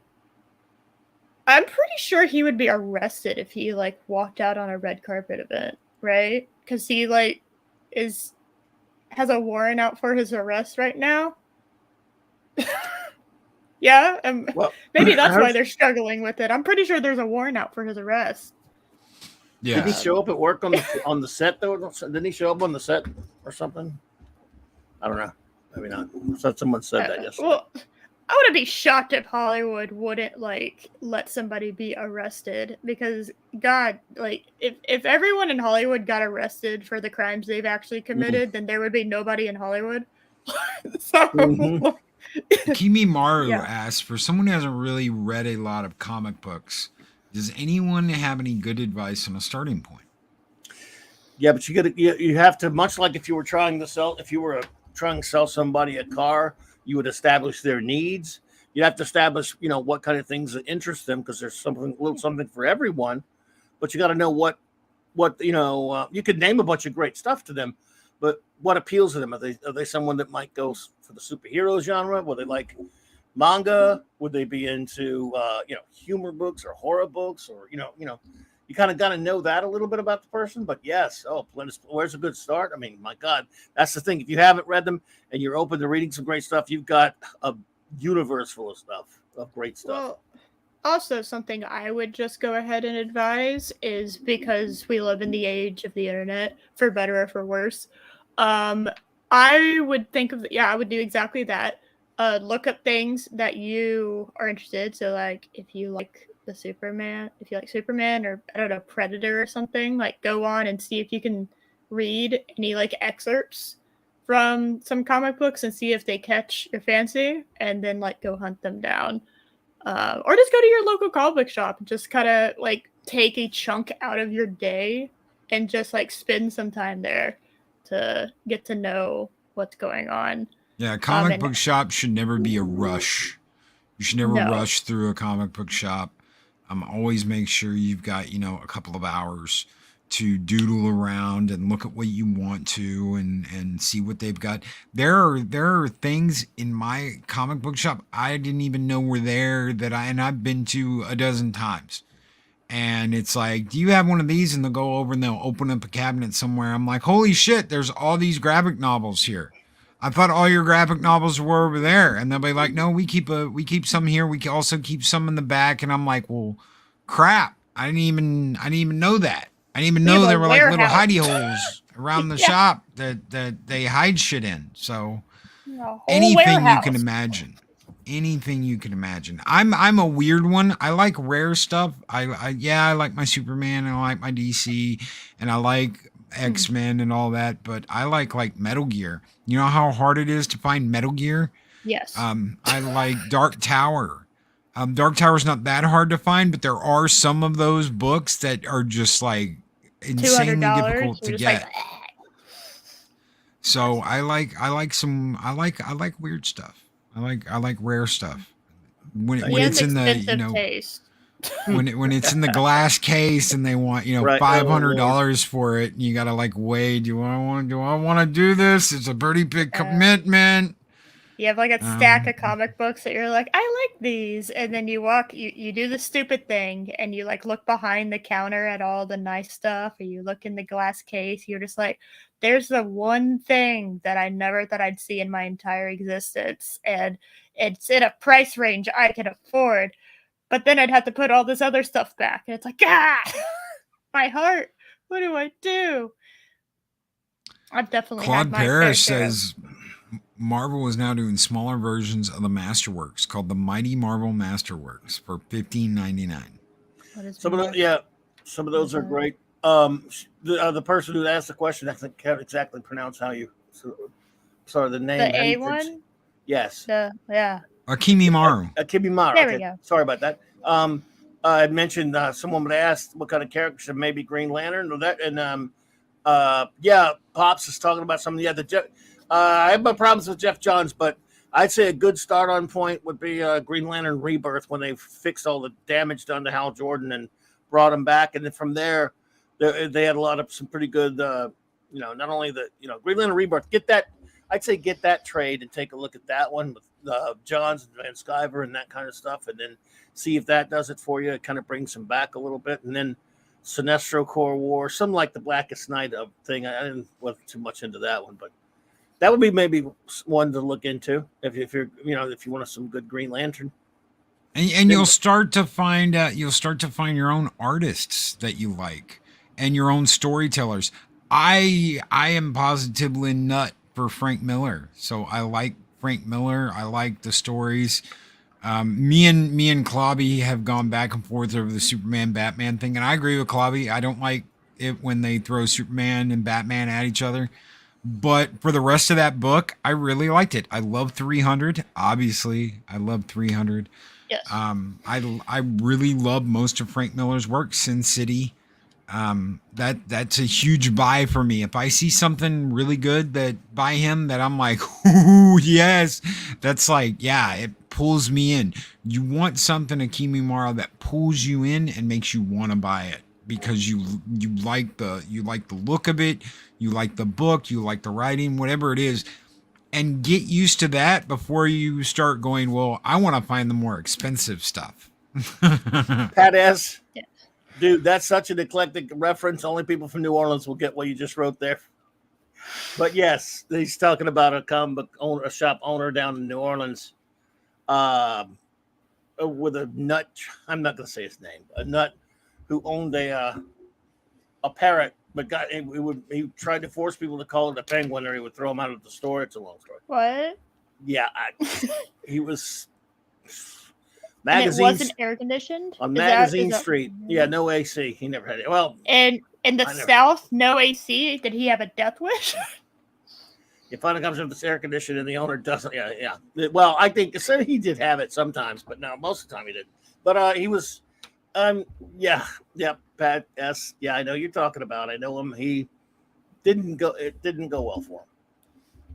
I'm pretty sure he would be arrested if he, like, walked out on a red carpet event, right? Because he, like, has a warrant out for his arrest right now. Yeah, well, maybe that's why they're struggling with it. I'm pretty sure there's a warrant out for his arrest. Yeah. Did he show up at work on the set though? Didn't he show up on the set or something? I don't know. Maybe not. I thought someone said that yesterday. Well, I wouldn't be shocked if Hollywood wouldn't, like, let somebody be arrested, because God, like, if everyone in Hollywood got arrested for the crimes they've actually committed, then there would be nobody in Hollywood. So Kimi Maru asks, for someone who hasn't really read a lot of comic books, does anyone have any good advice on a starting point? Yeah, but you have to, much like if you were trying to sell somebody a car, you would establish their needs. You have to establish, you know, what kind of things that interest them, because there's something for everyone. But you got to know what you know. You could name a bunch of great stuff to them, but what appeals to them? Are they someone that might go for the superhero genre? Will they like manga? Would they be into you know, humor books or horror books, or you know you kind of got to know that a little bit about the person. But yes, where's a good start? I mean, my God, that's the thing. If you haven't read them and you're open to reading some great stuff, you've got a universe full of stuff, of great stuff. Well, also, something I would just go ahead and advise is, because we live in the age of the internet, for better or for worse, I would think of, I would do exactly that. Look up things that you are interested. So, like, if you like Superman, or, I don't know, Predator or something, like, go on and see if you can read any, like, excerpts from some comic books and see if they catch your fancy, and then, like, go hunt them down. Or just go to your local comic book shop and just kind of, like, take a chunk out of your day and just, like, spend some time there to get to know what's going on. Yeah, comic book shop should never be a rush. You should never rush through a comic book shop. Always make sure you've got, you know, a couple of hours to doodle around and look at what you want to, and see what they've got. There are things in my comic book shop I didn't even know were there that I've been to a dozen times. And it's like, do you have one of these? And they'll go over and they'll open up a cabinet somewhere. I'm like, holy shit, there's all these graphic novels here. I thought all your graphic novels were over there. And they'll be like, no, we keep some here. We also keep some in the back. And I'm like, well, crap. I didn't even know that. I didn't even know there were like little hidey holes around the shop that they hide shit in. So anything you can imagine. Anything you can imagine. I'm a weird one. I like rare stuff. I like my Superman, and I like my DC, and I like X-Men and all that, but I like Metal Gear. You know how hard it is to find Metal Gear? Yes. I like Dark Tower. Dark Tower's not that hard to find, but there are some of those books that are just like insanely difficult to get. Like, so I like weird stuff. I like rare stuff when it's in the, you know, taste. when it's in the glass case and they want Right. $500 for it, and you gotta like weigh. Do I want to do this? It's a pretty big commitment. You have like a stack of comic books that you're like, I like these, and then you do the stupid thing, and you like look behind the counter at all the nice stuff, or you look in the glass case. You're just like, there's the one thing that I never thought I'd see in my entire existence, and it's in a price range I can afford. But then I'd have to put all this other stuff back, and it's like, my heart. What do I do? I've definitely Claude had my Parrish fair says Marvel is now doing smaller versions of the Masterworks called the Mighty Marvel Masterworks for $15.99. Some of those are great. The person who asked the question, I think, can't exactly pronounce how you sorry the name. The A one. Yes. Akimi Maru. Akimi Maru. There we go. Sorry about that. I mentioned someone would ask what kind of character should maybe Green Lantern or that, and Pops is talking about some of the I have my problems with Jeff Johns, but I'd say a good start on point would be Green Lantern Rebirth when they fixed all the damage done to Hal Jordan and brought him back, and then from there they had some pretty good not only Green Lantern Rebirth, get that trade and take a look at that one with Johns and Van Sciver and that kind of stuff, and then see if that does it for you. It kind of brings him back a little bit, and then Sinestro Corps War, something like the Blackest Night thing. I didn't look too much into that one, but that would be maybe one to look into if you're if you want some good Green Lantern. And you'll start to find your own artists that you like and your own storytellers. I am positively nut for Frank Miller, so I like Frank Miller. I like the stories. Me and Clobby have gone back and forth over the Superman Batman thing, and I agree with Clobby. I don't like it when they throw Superman and Batman at each other. But for the rest of that book, I really liked it. I love 300. Obviously, I love 300. Yes. I really love most of Frank Miller's work. Sin City. That's a huge buy for me. If I see something really good that by him that I'm like, ooh, yes, that's like, yeah, it pulls me in. You want something, Akimi Mara, that pulls you in and makes you want to buy it because you like the look of it, you like the book, you like the writing, whatever it is. And get used to that before you start going, well, I want to find the more expensive stuff. Pat S. Yeah. Dude, that's such an eclectic reference. Only people from New Orleans will get what you just wrote there. But yes, he's talking about a comic book owner, a shop owner down in New Orleans with a nut. I'm not going to say his name. A nut who owned a parrot. But he tried to force people to call it a penguin, or he would throw them out of the store. It's a long story. What? Yeah, he was. Magazine. And it wasn't air conditioned on Magazine Street. Yeah, no AC. He never had it. Well, and in the South, no AC. Did he have a death wish? It finally comes with this air conditioning, and the owner doesn't. Yeah. Well, I think he did have it sometimes, but no, most of the time he didn't. But he was. Pat S. Yeah, I know you're talking about. I know him. He didn't go. It didn't go well for him.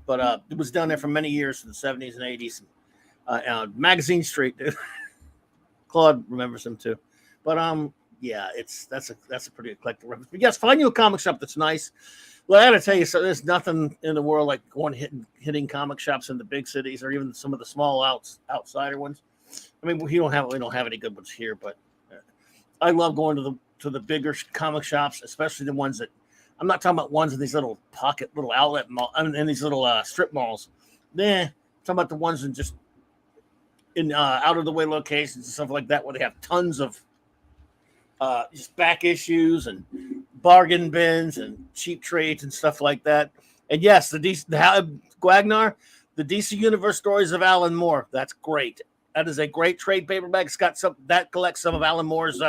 But it was down there for many years in the 70s and 80s. Magazine Street. Claude remembers him too. But that's a pretty eclectic reference. But yes, find you a comic shop that's nice. Well, I gotta tell you, so there's nothing in the world like going hitting comic shops in the big cities or even some of the small outsider ones. I mean, we don't have any good ones here, but I love going to the bigger comic shops, especially the ones that I'm not talking about ones in these little outlet mall, in these little strip malls. I'm talking about the ones in out of the way locations and stuff like that, where they have tons of just back issues and bargain bins and cheap trades and stuff like that. And yes, Guagnar, the DC Universe Stories of Alan Moore. That's great. That is a great trade paperback. It's got that collects some of Alan Moore's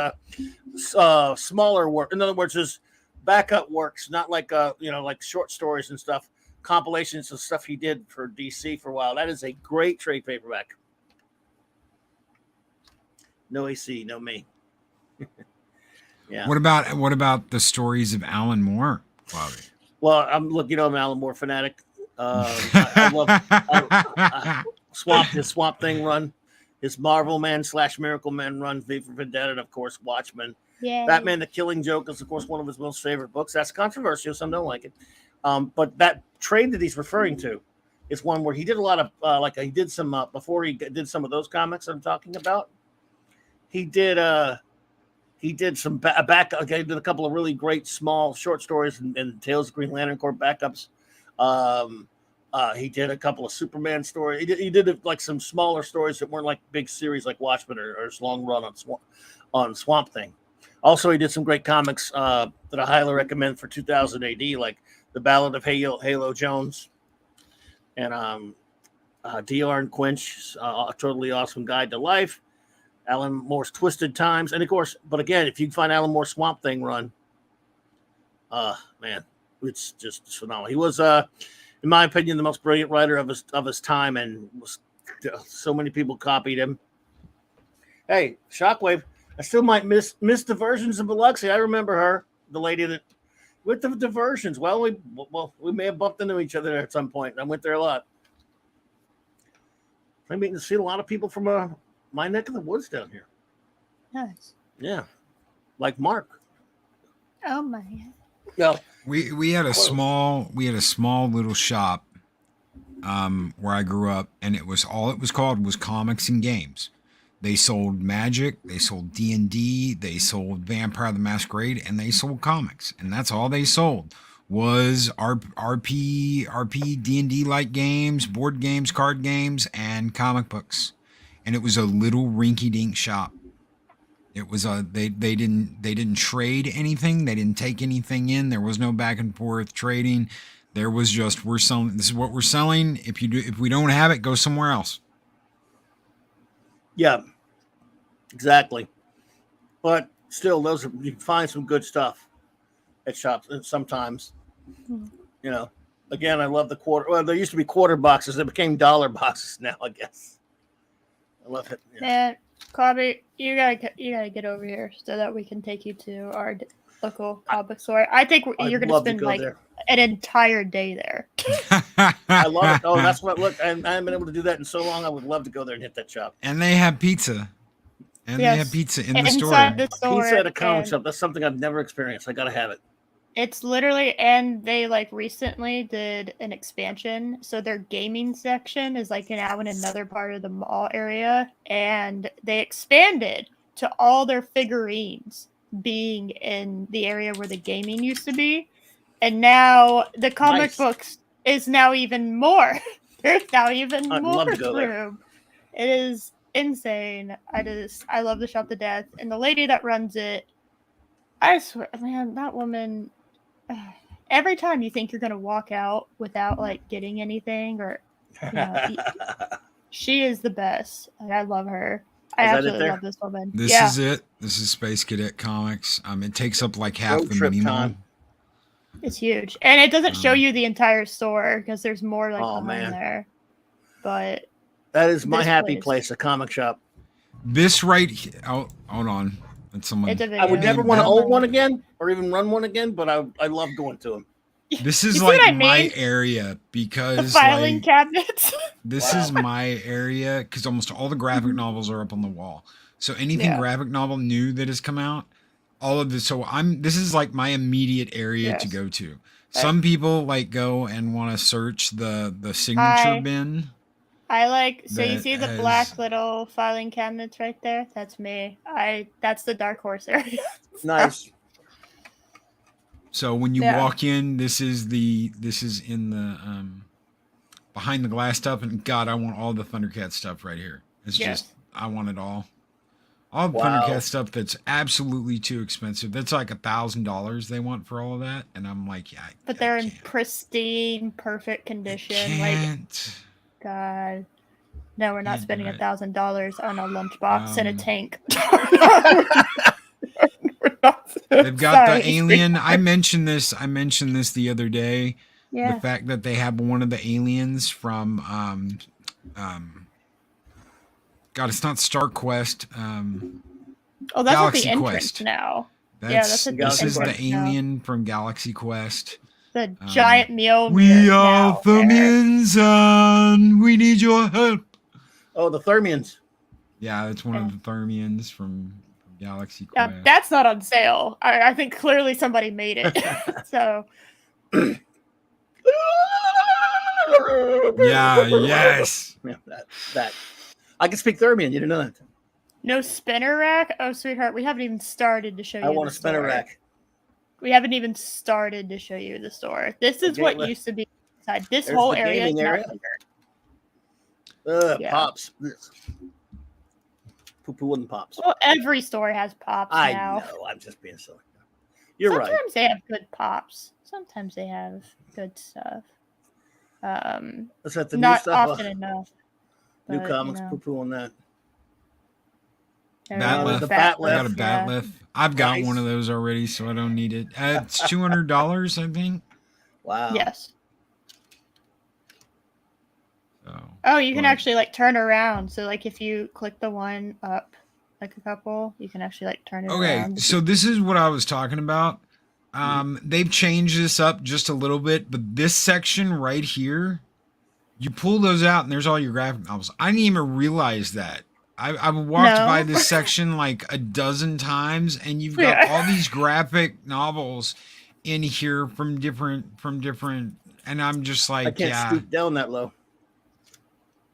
smaller work. In other words, his backup works, not like like short stories and stuff, compilations of stuff he did for DC for a while. That is a great trade paperback. No AC, no me. Yeah. What about the stories of Alan Moore, Bobby? Well, I'm I'm an Alan Moore fanatic. I love Swamp Thing run. his Marvel Man / Miracle Man run, V for Vendetta, and of course Watchmen. Yeah. Batman: The Killing Joke is of course one of his most favorite books. That's controversial. Some don't like it, but that trade that he's referring to is one where he did a lot of he did some before he did some of those comics I'm talking about. He did some back. Okay, did a couple of really great small short stories and Tales of Green Lantern Corps backups. He did a couple of Superman stories. He did like some smaller stories that weren't like big series like Watchmen or his long run on Swamp Thing. Also, he did some great comics that I highly recommend for 2000 AD, like The Ballad of Halo Jones and DR and Quinch, a totally awesome guide to life. Alan Moore's Twisted Times, and of course, but again, if you can find Alan Moore's Swamp Thing run, man, it's just phenomenal. He was, in my opinion, the most brilliant writer of his time, and so many people copied him. Hey, Shockwave, I still might miss the versions of Biloxi. I remember her, the lady that with the diversions. Well, we may have bumped into each other at some point. I went there a lot. I mean, to see a lot of people from my neck of the woods down here. Nice. Yeah, like Mark. Oh my. No, we had a small little shop where I grew up, and it was called was comics and games. They sold Magic, they sold D&D, they sold Vampire the Masquerade, and they sold comics, and that's all they sold was RP D&D like games, board games, card games, and comic books. And it was a little rinky-dink shop. It was they didn't trade anything. They didn't take anything in. There was no back and forth trading. There was just, we're selling. This is what we're selling. If we don't have it, go somewhere else. Yeah, exactly. But still, you can find some good stuff at shops sometimes. You know, again, I love the quarter. Well, there used to be quarter boxes. They became dollar boxes now, I guess. I love it. Yeah. Man, Clobby, you gotta get over here so that we can take you to our local comic store. I think you're gonna spend like an entire day there. I love it. Oh, that's what. Look, I haven't been able to do that in so long. I would love to go there and hit that shop. And they have pizza. And they have pizza in the store. Pizza at a comic shop. That's something I've never experienced. I gotta have it. It's literally, and they like recently did an expansion. So their gaming section is like now in another part of the mall area. And they expanded to all their figurines being in the area where the gaming used to be. And now the comic books is now even more. There's now even more room. It is insane. I love the shop to death. And the lady that runs it, I swear, man, that woman, every time you think you're going to walk out without like getting anything or, she is the best. And I love her. I absolutely love this woman. This is it. This is Space Cadet Comics. It takes up like half the mini mall. It's huge. And it doesn't show you the entire store because there's more like behind there. But that is my happy place, a comic shop. This right here. Oh, hold on. I would never want to own one again or even run one again, but I love going to them. This is like my area because the filing cabinets. This is my area because almost all the graphic novels are up on the wall. So anything graphic novel new that has come out, all of this. So this is like my immediate area to go to. Some people like go and want to search the signature bin. So you see the black little filing cabinets right there? That's me. That's the Dark Horse area. Nice. So when you walk in, this is in the behind the glass stuff, and God, I want all the Thundercat stuff right here. It's just I want it all. All the Thundercat stuff that's absolutely too expensive. That's like $1,000 they want for all of that, and I'm like, but they're in pristine, perfect condition. Like, God, no, we're not spending $1,000 on a lunchbox and a tank. They've got the alien. I mentioned this the other day. Yeah. The fact that they have one of the aliens from God, it's not Star Quest. That's Galaxy the Quest now. This is the alien from Galaxy Quest. The giant meal. We are Thermians and we need your help. Oh, the Thermians. Yeah, it's one of the Thermians from Galaxy Quest. That's not on sale. I think clearly somebody made it. So. Yeah, yes. Yeah, that. I can speak Thermian. You didn't know that. No spinner rack? Oh, sweetheart, we haven't even started to show you. I want a spinner rack. We haven't even started to show you the store. This is what used to be inside. This whole area is now here. Pops. Poo-poo and pops. Well, every store has pops now. I know. I'm just being silly. You're right. Sometimes they have good pops. Sometimes they have good stuff. That's at the not new stuff. Often enough. New comics, poo-poo on that. Batlift. I got a Batlift. I've got one of those already, so I don't need it. It's $200, I think. Wow. Yes. So, you can actually like turn around. So like if you click the one up, like a couple, you can actually like turn it around. Okay, so this is what I was talking about. They've changed this up just a little bit, but this section right here, you pull those out and there's all your graphic novels. I didn't even realize that. I've walked by this section like a dozen times, and you've got all these graphic novels in here from different, and I'm just like, I can't scoot down that low.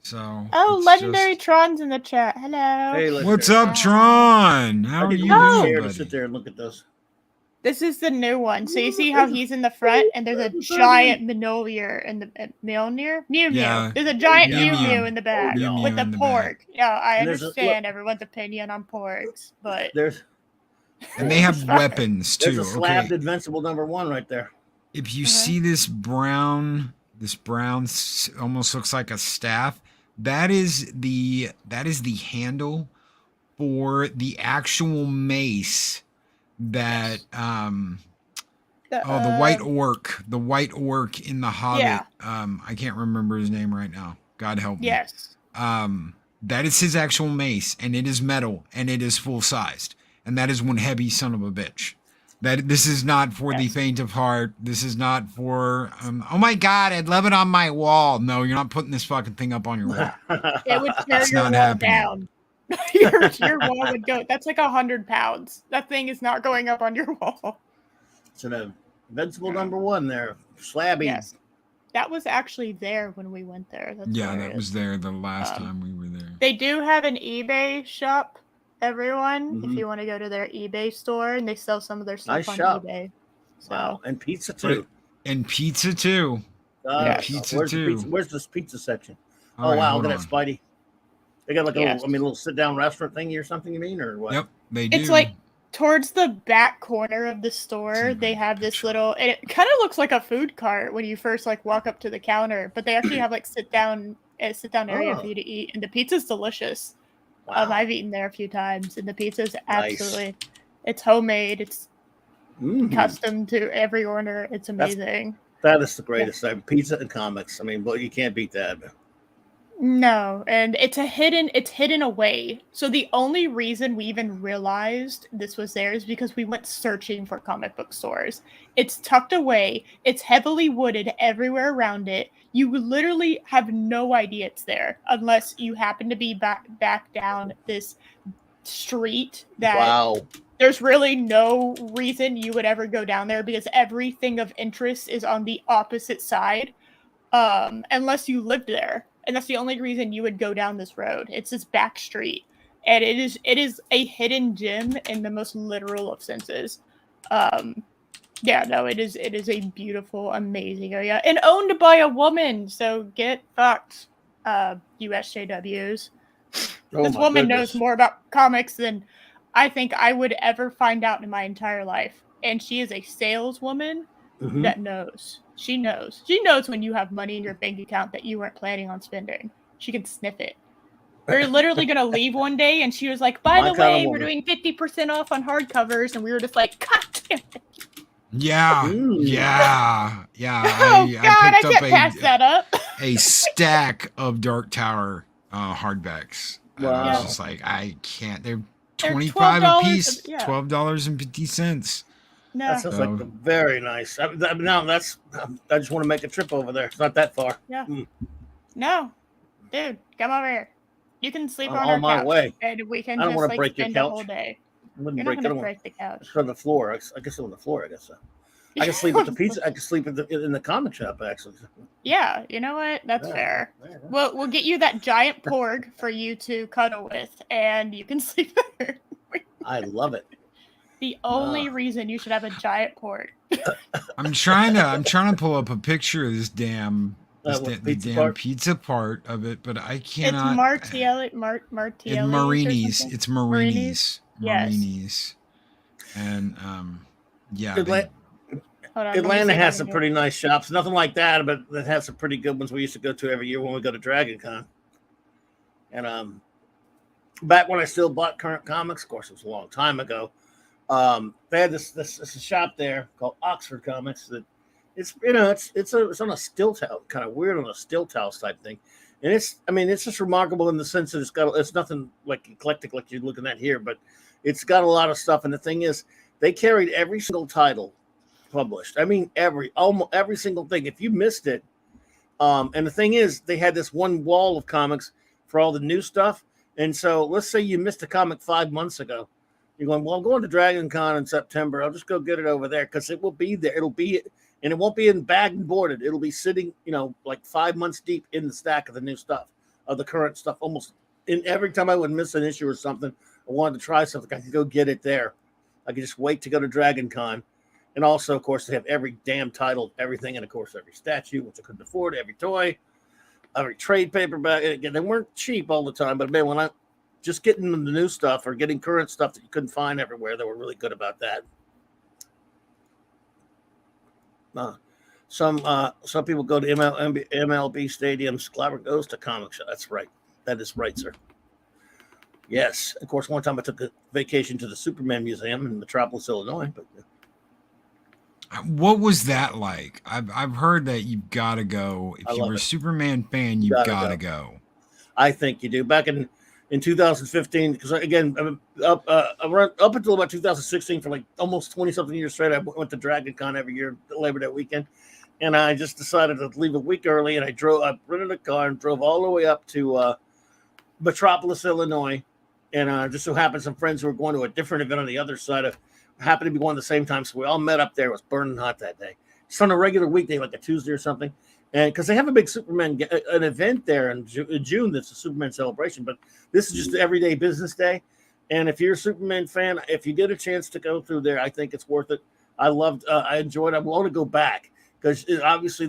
So. Legendary Tron's in the chat. Hello. Hey, what's up, Tron? How are you doing, buddy? To sit there and look at those. This is the new one. So you see how he's in the front, and there's a giant Mjolnir in the Mjolnir. Mew. There's a giant Mew in the back with the porg. Yeah, I understand everyone's opinion on porgs, but and they have weapons too. There's a slabbed Invincible #1 right there. If you see this brown almost looks like a staff. That is the handle for the actual mace that the white orc in the Hobbit. I can't remember his name right now. God help me. Yes. That is his actual mace, and it is metal, and it is full sized, and that is one heavy son of a bitch. This is not for the faint of heart. This is not for oh my God, I'd love it on my wall. No, you're not putting this fucking thing up on your wall. It would tear your wall down. your wall would go. That's like 100 pounds. That thing is not going up on your wall. It's an Invincible #1 there, slabby. Yes, that was actually there when we went there. That's that was there the last time we were there. They do have an eBay shop, everyone. If you want to go to their eBay store, and they sell some of their stuff on eBay. So. Wow, and pizza too. Pizza too. Where's this pizza section? Oh wow, look at that Spidey. They got like a little sit-down restaurant thingy or something, you mean, or what? Yep, they do. It's like towards the back corner of the store, they have this little, and it kind of looks like a food cart when you first like walk up to the counter, but they actually have like sit down area for you to eat, and the pizza's delicious. Wow. I've eaten there a few times, and the pizza's absolutely, it's homemade. It's custom to every order. It's amazing. That is the greatest. Pizza and comics. I mean, you can't beat that. No, and it's hidden away. So the only reason we even realized this was there is because we went searching for comic book stores. It's tucked away. It's heavily wooded everywhere around it. You literally have no idea it's there unless you happen to be back down this street that there's really no reason you would ever go down there because everything of interest is on the opposite side, unless you lived there. And that's the only reason you would go down this road. It's this back street. And it is a hidden gem in the most literal of senses. It is a beautiful, amazing area. And owned by a woman. So get fucked, USJWs. This woman knows more about comics than I think I would ever find out in my entire life. And she is a saleswoman that knows. She knows. She knows when you have money in your bank account that you weren't planning on spending. She can sniff it. We're literally going to leave one day, and she was like, by the way, we're doing 50% off on hardcovers. And we were just like, God damn it. Yeah. Oh, God, I can't pass that up. A stack of Dark Tower hardbacks. Wow. I was just like, I can't. They're $25 a piece, $12.50. No. That sounds like very nice. I just want to make a trip over there. It's not that far. Yeah. No, dude, come over here. You can sleep I'm on on our my couch, way. and we can I don't just want to break your spend the whole couch. day. You're You're not going to break the couch. It's on the floor. I guess on the floor. I guess so. I can sleep at the pizza. I can sleep in the comic shop actually. Yeah, you know what? That's fair. We'll get you that giant porg for you to cuddle with, and you can sleep there. I love it. The only reason you should have a giant porg. I'm trying to pull up a picture of this damn pizza part of it, but I cannot. It's Martini's. It's Marini's. Yes. And yeah. Atlanta has some pretty nice shops. Nothing like that, but that has some pretty good ones we used to go to every year when we go to Dragon Con. And back when I still bought current comics, of course it was a long time ago. They had this shop there called Oxford Comics that it's on a stilt house, kind of weird on a stilt house type thing. And it's just remarkable in the sense that it's nothing like eclectic like you're looking at here, but it's got a lot of stuff. And the thing is, they carried every single title published. I mean, almost every single thing. If you missed it, and the thing is, they had this one wall of comics for all the new stuff. And so let's say you missed a comic 5 months ago. You're going, well, I'm going to Dragon Con in September. I'll just go get it over there because it will be there. And it won't be in bag and boarded. It'll be sitting, like 5 months deep in the stack of the new stuff, of the current stuff. Almost in every time I would miss an issue or something, I wanted to try something, I could go get it there. I could just wait to go to Dragon Con. And also, of course, they have every damn title, everything, and of course, every statue, which I couldn't afford, every toy, every trade paperback. Again, they weren't cheap all the time, but man, when I just getting the new stuff or getting current stuff that you couldn't find everywhere, they were really good about that. Some people go to MLB stadiums. Clobberin goes to comic shop. That's right. That is right, sir. Yes. Of course, one time I took a vacation to the Superman Museum in Metropolis, Illinois. But what was that like? I've heard that you've got to go. If you were a Superman fan, you've got to go. I think you do. Back in 2015, because again, up until about 2016, for like almost 20-something years straight, I went to Dragon Con every year, Labor Day weekend. And I just decided to leave a week early, and I rented a car and drove all the way up to Metropolis, Illinois. And just so happened some friends who were going to a different event on the other side happened to be going at the same time. So we all met up there. It was burning hot that day. It's on a regular weekday, like a Tuesday or something. And because they have a big Superman an event there in June, that's a Superman celebration. But this is just an everyday business day. And if you're a Superman fan, if you get a chance to go through there, I think it's worth it. I enjoyed it. I want to go back because obviously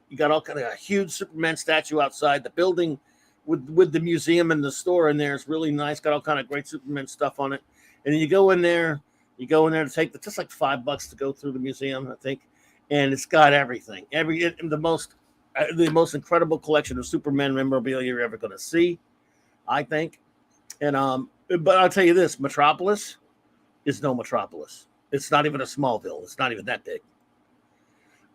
you got all kind of a huge Superman statue outside the building with the museum and the store in there. It's really nice. Got all kind of great Superman stuff on it. And then you go in there to take just like $5 to go through the museum, I think. And it's got everything, the most incredible collection of Superman memorabilia you're ever going to see, I think. And but I'll tell you this: Metropolis is no Metropolis. It's not even a Smallville. It's not even that big.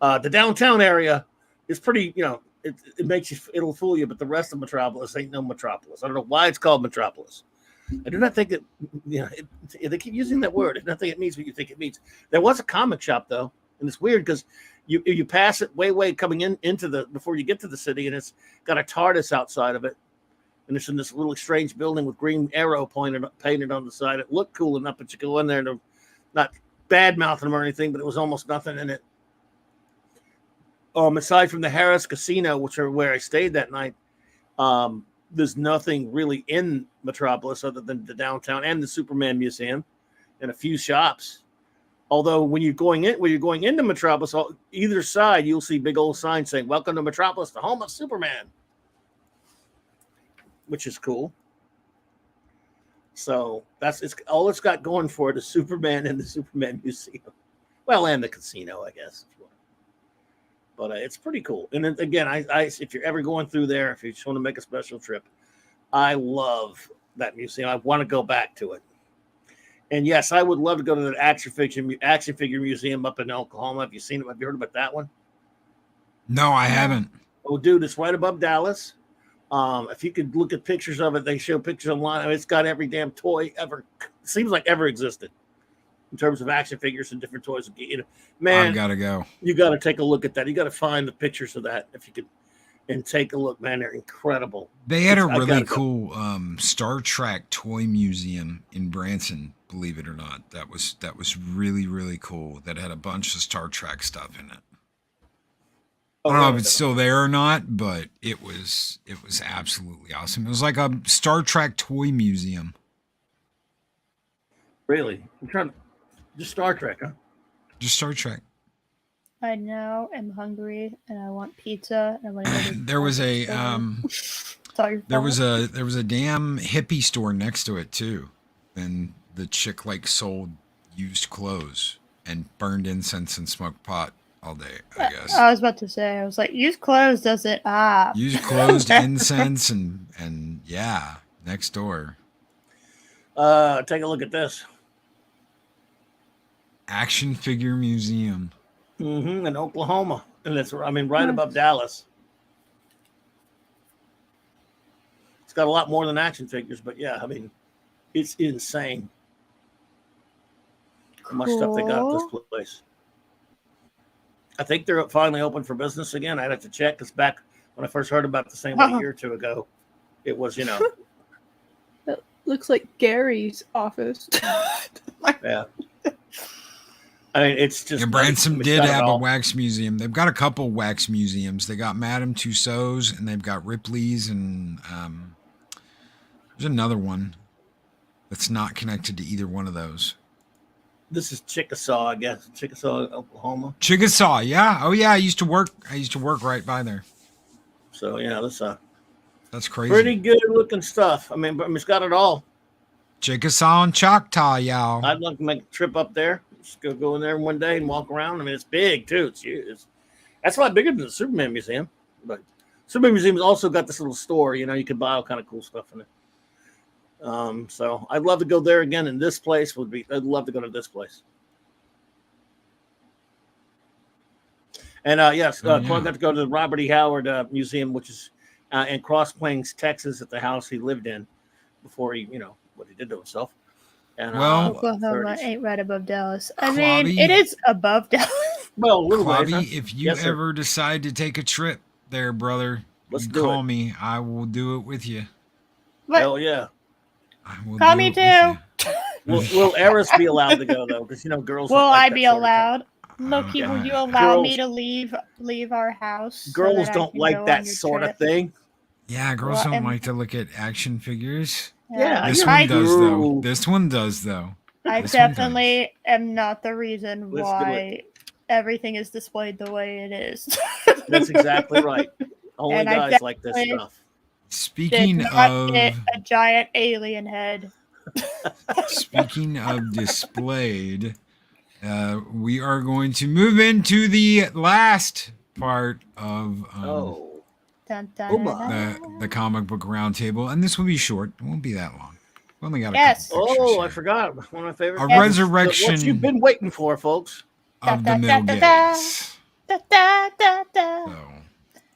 The downtown area is pretty. It'll fool you, but the rest of Metropolis ain't no Metropolis. I don't know why it's called Metropolis. I do not think that. They keep using that word. I don't think it means what you think it means. There was a comic shop though. And it's weird because you pass it way coming into before you get to the city, and it's got a TARDIS outside of it, and it's in this little strange building with green arrow painted on the side. It looked cool enough, but you go in there and not bad mouthing them or anything, but it was almost nothing in it. Aside from the Harris Casino, which are where I stayed that night, there's nothing really in Metropolis other than the downtown and the Superman Museum, and a few shops. Although when you're going into Metropolis, either side you'll see big old signs saying "Welcome to Metropolis, the home of Superman," which is cool. So it's all it's got going for it is Superman and the Superman Museum, well, and the casino, I guess. But it's pretty cool. And then, again, I if you're ever going through there, if you just want to make a special trip, I love that museum. I want to go back to it. And yes, I would love to go to the action figure museum up in Oklahoma. Have you seen it? Have you heard about that one? No, I haven't. Oh, dude, it's right above Dallas. If you could look at pictures of it, they show pictures online. I mean, it's got every damn toy ever, seems like ever existed in terms of action figures and different toys. Man, I've got to go. You got to take a look at that. You got to find the pictures of that if you could. and take a look, man. They're incredible. They had a really cool Star Trek toy museum in Branson, believe it or not. That was really, really cool. That had a bunch of Star Trek stuff in it. I don't know if it's still there or not, but it was absolutely awesome. It was like a Star Trek toy museum. Really? I'm trying to just Star Trek, huh? Just Star Trek. I now am hungry and I want pizza. And there was a there was a damn hippie store next to it too, and the chick like sold used clothes and burned incense and smoked pot all day. I guess I was about to say, I was like, used clothes doesn't used clothes, incense, and yeah, next door. Take a look at this action figure museum. In Oklahoma, and it's right above Dallas. It's got a lot more than action figures, but yeah, I mean, it's insane how much stuff they got at this place. I think they're finally open for business again. I'd have to check, because back when I first heard about the same a year or two ago, it was That looks like Gary's office. Yeah. I mean, it's just. And Branson did have a wax museum. They've got a couple wax museums. They got Madame Tussauds, and they've got Ripley's, and there's another one that's not connected to either one of those. This is Chickasaw, I guess. Chickasaw, Oklahoma. Chickasaw, yeah. Oh yeah, I used to work right by there. So yeah, that's crazy. Pretty good looking stuff. I mean, it's got it all. Chickasaw and Choctaw, y'all. I'd like to make a trip up there. Just go in there one day and walk around. I mean, it's big too. It's huge. That's a lot bigger than the Superman Museum. But Superman Museum's also got this little store. You know, you could buy all kind of cool stuff in it. So I'd love to go there again. And this place I'd love to go to this place. And yes, I got to go to the Robert E. Howard Museum, which is in Cross Plains, Texas, at the house he lived in before he, what he did to himself. And, Oklahoma ain't right above Dallas. I mean, it is above Dallas. Well, a little Clobby, ways, huh? if you ever decide to take a trip there, brother, call me. I will do it with you. Hell yeah. I will call me too. Will Eris be allowed to go though? Because girls. Will I be allowed? Loki, will you allow me to leave our house? Girls don't like that sort of thing. Yeah, girls don't like to look at action figures. Yeah, this one does though. This one does though. I definitely am not the reason why everything is displayed the way it is. That's exactly right. Only guys like this stuff. Speaking of a giant alien head. Speaking of displayed, we are going to move into the last part of the comic book roundtable, and this will be short. It won't be that long. We only got a couple pictures here. I forgot one of my favorites. A resurrection. What you've been waiting for, folks. Of the middle gaze. So.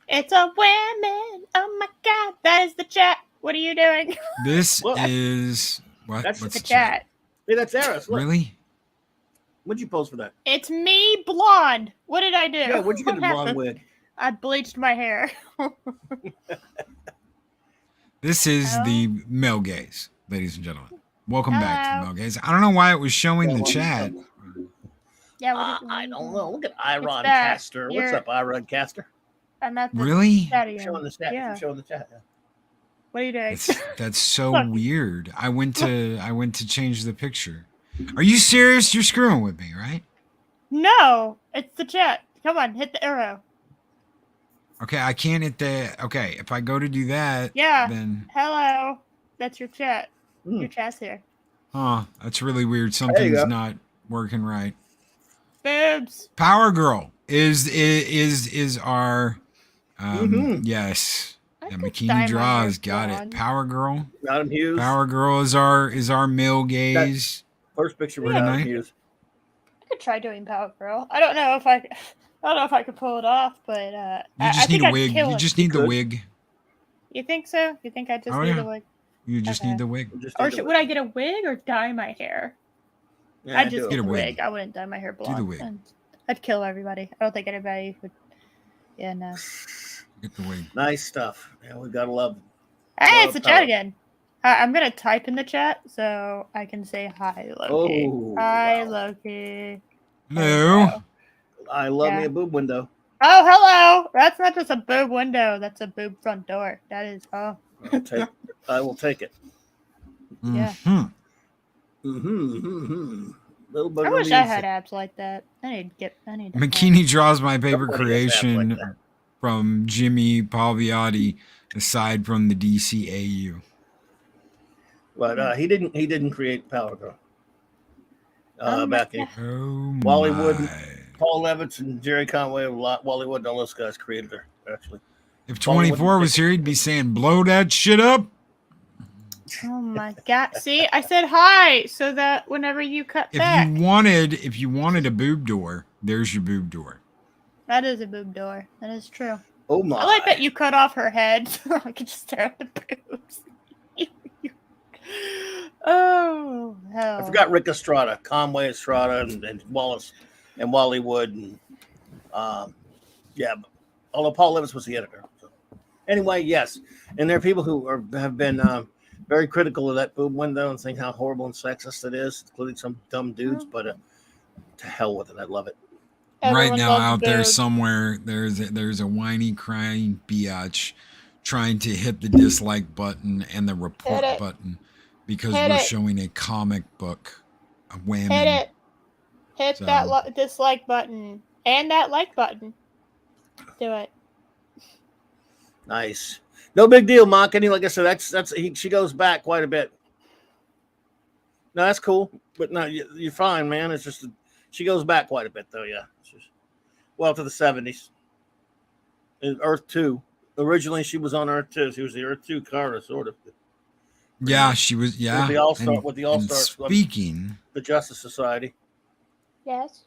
It's a women. Oh my God, that is the chat. What are you doing? This is what? That's the chat. Hey, that's Eris. Look. Really? What'd you post for that? It's me, blonde. What did I do? Yeah, where'd you get the blonde wig? I bleached my hair. This is the male gaze, ladies and gentlemen. Welcome back to the male gaze. I don't know why it was showing the chat. Yeah, I don't know. Look at Iron Caster. What's up, Iron Caster? I'm at the really? Showing the chat. Yeah. Showing the chat. Yeah. What are you doing? That's so weird. I went to change the picture. Are you serious? You're screwing with me, right? No, it's the chat. Come on, hit the arrow. Okay, I can't hit the. Okay, if I go to do that, then hello, that's your chat. Your chat's here. Huh? That's really weird. Something's not working right. Boobs. Power Girl is our yes. Yeah, McKinney Draws got it. Power Girl. Adam Hughes. Power Girl is our male gaze. First picture with Adam Hughes. I could try doing Power Girl. I don't know if I could pull it off, but you just need a wig. You just need the wig. You think so? You think I just need the wig? You just need the wig. Or would I get a wig or dye my hair? Yeah, I'd just get a wig. I wouldn't dye my hair blonde. Do the wig. I'd kill everybody. I don't think anybody would. Yeah, no. Get the wig. Nice stuff. Yeah, we gotta love. Hey, it's the chat again. I'm gonna type in the chat so I can say hi, Loki. Oh, hi, wow. Loki. Hello. I love me a boob window. Oh, hello. That's not just a boob window. That's a boob front door. That is. Oh. I will take it. Yeah. I wish I had abs like that. I need to McKinney draws my favorite creation from Jimmy Palviotti, aside from the DCAU. But he didn't create Power Girl. Back in Wally Wood, Paul Levitz, and Jerry Conway, Wally Wood, all those guys created her. Actually, if 24 was here, he'd be saying, "Blow that shit up." Oh my god! See, I said hi, so that whenever you cut back, if you wanted a boob door, there's your boob door. That is a boob door. That is true. Oh my! I like that you cut off her head, so I could just stare at the boobs. Oh hell! I forgot Rick Estrada, Conway Estrada, and Wallace, and Wally Wood, and although Paul Levitz was the editor. So. Anyway, yes, and there are people who have been very critical of that boob window and think how horrible and sexist it is, including some dumb dudes. But to hell with it, I love it. Everyone right now, out there somewhere, there's a whiny, crying biatch trying to hit the dislike button and the report button because we're showing a comic book of women. Hit it. Hit that dislike button and that like button. Do it. Nice. No big deal, Mockany. Like I said, she goes back quite a bit. No, that's cool, but no, you're fine, man. It's just she goes back quite a bit, though. Yeah, to the 70s. Earth 2. Originally, she was on Earth 2. She was the Earth 2 Kara, sort of. Yeah, she was. Yeah, with the All-Stars. Speaking, the Justice Society. Yes.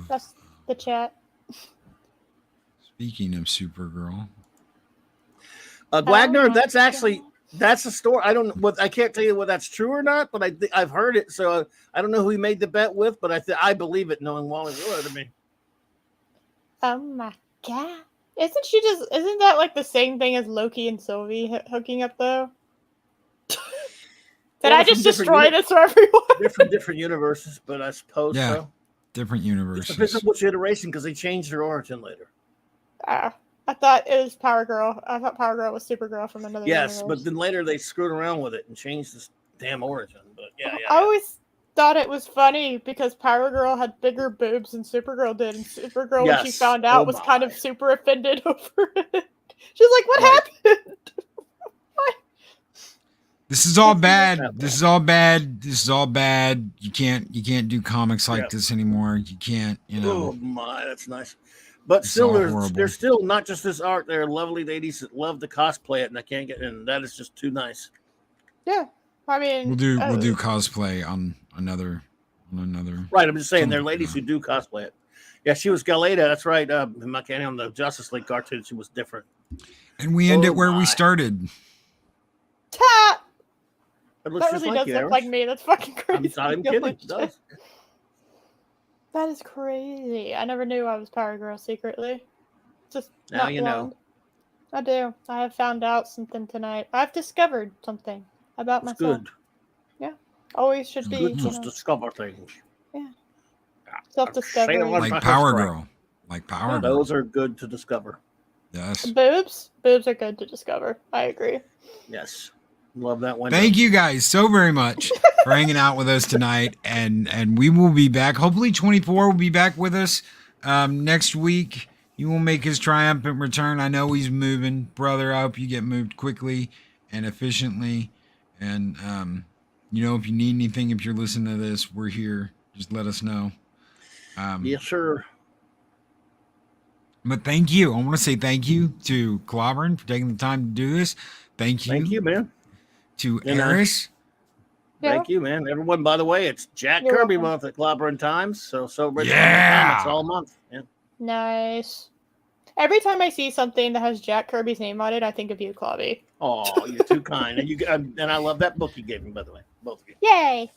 That's the chat. Speaking of Supergirl. Wagner, that's a story. I can't tell you whether that's true or not, but I've heard it. So I don't know who he made the bet with, but I believe it, knowing Wally Wood. I mean, oh my god, isn't that like the same thing as Loki and Sylvie hooking up though? Did I just destroy this for everyone? Different universes, but I suppose so. Different universes. It depends on which iteration because they changed their origin later. I thought it was Power Girl. I thought Power Girl was Supergirl from another universe. But then later they screwed around with it and changed this damn origin. But I always thought it was funny because Power Girl had bigger boobs than Supergirl did, and Supergirl, when she found out, was kind of super offended over it. She's like, "What happened?" This is all bad. This is all bad. This is all bad. You can't do comics like this anymore. You can't, Oh my, that's nice. But still, there's still not just this art. There are lovely ladies that love to cosplay it, and I can't get in. That is just too nice. Yeah, I mean, we'll do cosplay on another. Right, I'm just saying there are ladies who do cosplay it. Yeah, she was Galeta. That's right. McKinney on the Justice League cartoon, she was different. And we end it where we started. Ta! That really does look like me. That's fucking crazy. I'm kidding. It does. That is crazy. I never knew I was Power Girl secretly. Just now you know. I do. I have found out something tonight. I've discovered something about myself. Good. Yeah. Always should be. Good to discover things. Yeah. Self-discovery. Like Power Girl. Like Power Girl. Those are good to discover. Yes. Boobs are good to discover. I agree. Yes. Love that one. Thank you guys so very much for hanging out with us tonight, and we will be back. Hopefully 24 will be back with us next week. He will make his triumphant return. I know he's moving, brother. I hope you get moved quickly and efficiently. And if you need anything, if you're listening to this, we're here. Just let us know. Yes, sir. But thank you. I want to say thank you to Clobberin for taking the time to do this. Thank you. Thank you, man. To Eris. Thank you, man. Everyone, by the way, it's Jack Kirby month at Clobberin Times. So celebrate comics all month. Yeah. Nice. Every time I see something that has Jack Kirby's name on it, I think of you, Clobby. Oh, you're too kind. And I love that book you gave me, by the way. Both of you. Yay.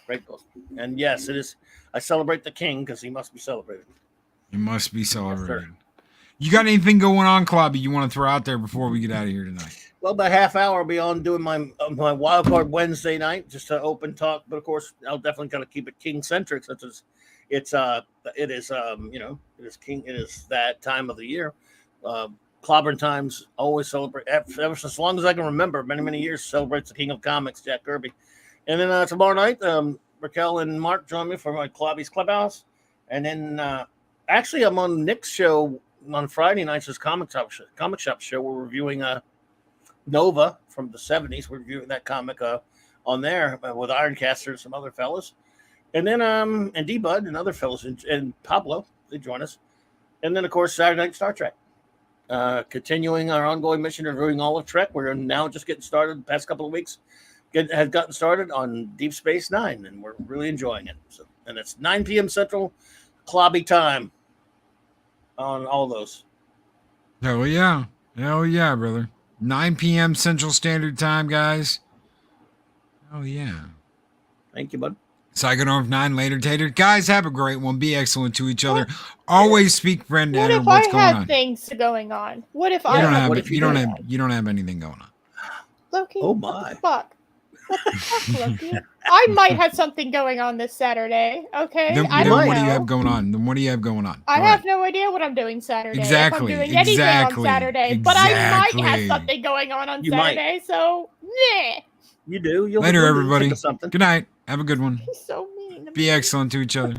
Great book. And yes, it is. I celebrate the king because he must be celebrated. He must be celebrated. You got anything going on, Clobby, you want to throw out there before we get out of here tonight? Well, about half hour I'll be on doing my wild card Wednesday night, just to open talk. But of course, I'll definitely kind of keep it king centric, such as it is that time of the year. Clobberin Times always celebrate ever since as long as I can remember, many years celebrates the King of Comics, Jack Kirby. And then tomorrow night, Raquel and Mark join me for my Clobby's Clubhouse, and then actually I'm on Nick's show on Friday nights, his comic shop show. We're reviewing Nova from the 70s. We're reviewing that comic on there with Ironcaster and some other fellas. And then and D-Bud and other fellas and Pablo, they join us. And then, of course, Saturday night Star Trek. Continuing our ongoing mission of reviewing all of Trek. We're now just getting started the past couple of weeks. Have gotten started on Deep Space Nine, and we're really enjoying it. So, and it's 9 p.m. Central Clobby time on all those. Hell yeah, brother. 9 p.m. Central Standard Time, guys. Oh, yeah. Thank you, bud. Psychonorm 9 later, Tater. Guys, have a great one. Be excellent to each other. Always speak friend to what's going on. What if I had things going on? What if I you don't have anything going on. Loki? Oh, my. What the fuck? What the fuck, Loki? I might have something going on this Saturday. Okay. Then what do you have going on? I have no idea what I'm doing Saturday. Exactly. If I'm doing anything on Saturday. But I might have something going on Saturday. So, meh. You do. Later, everybody. Good night. Have a good one. He's so mean. Be excellent to each other.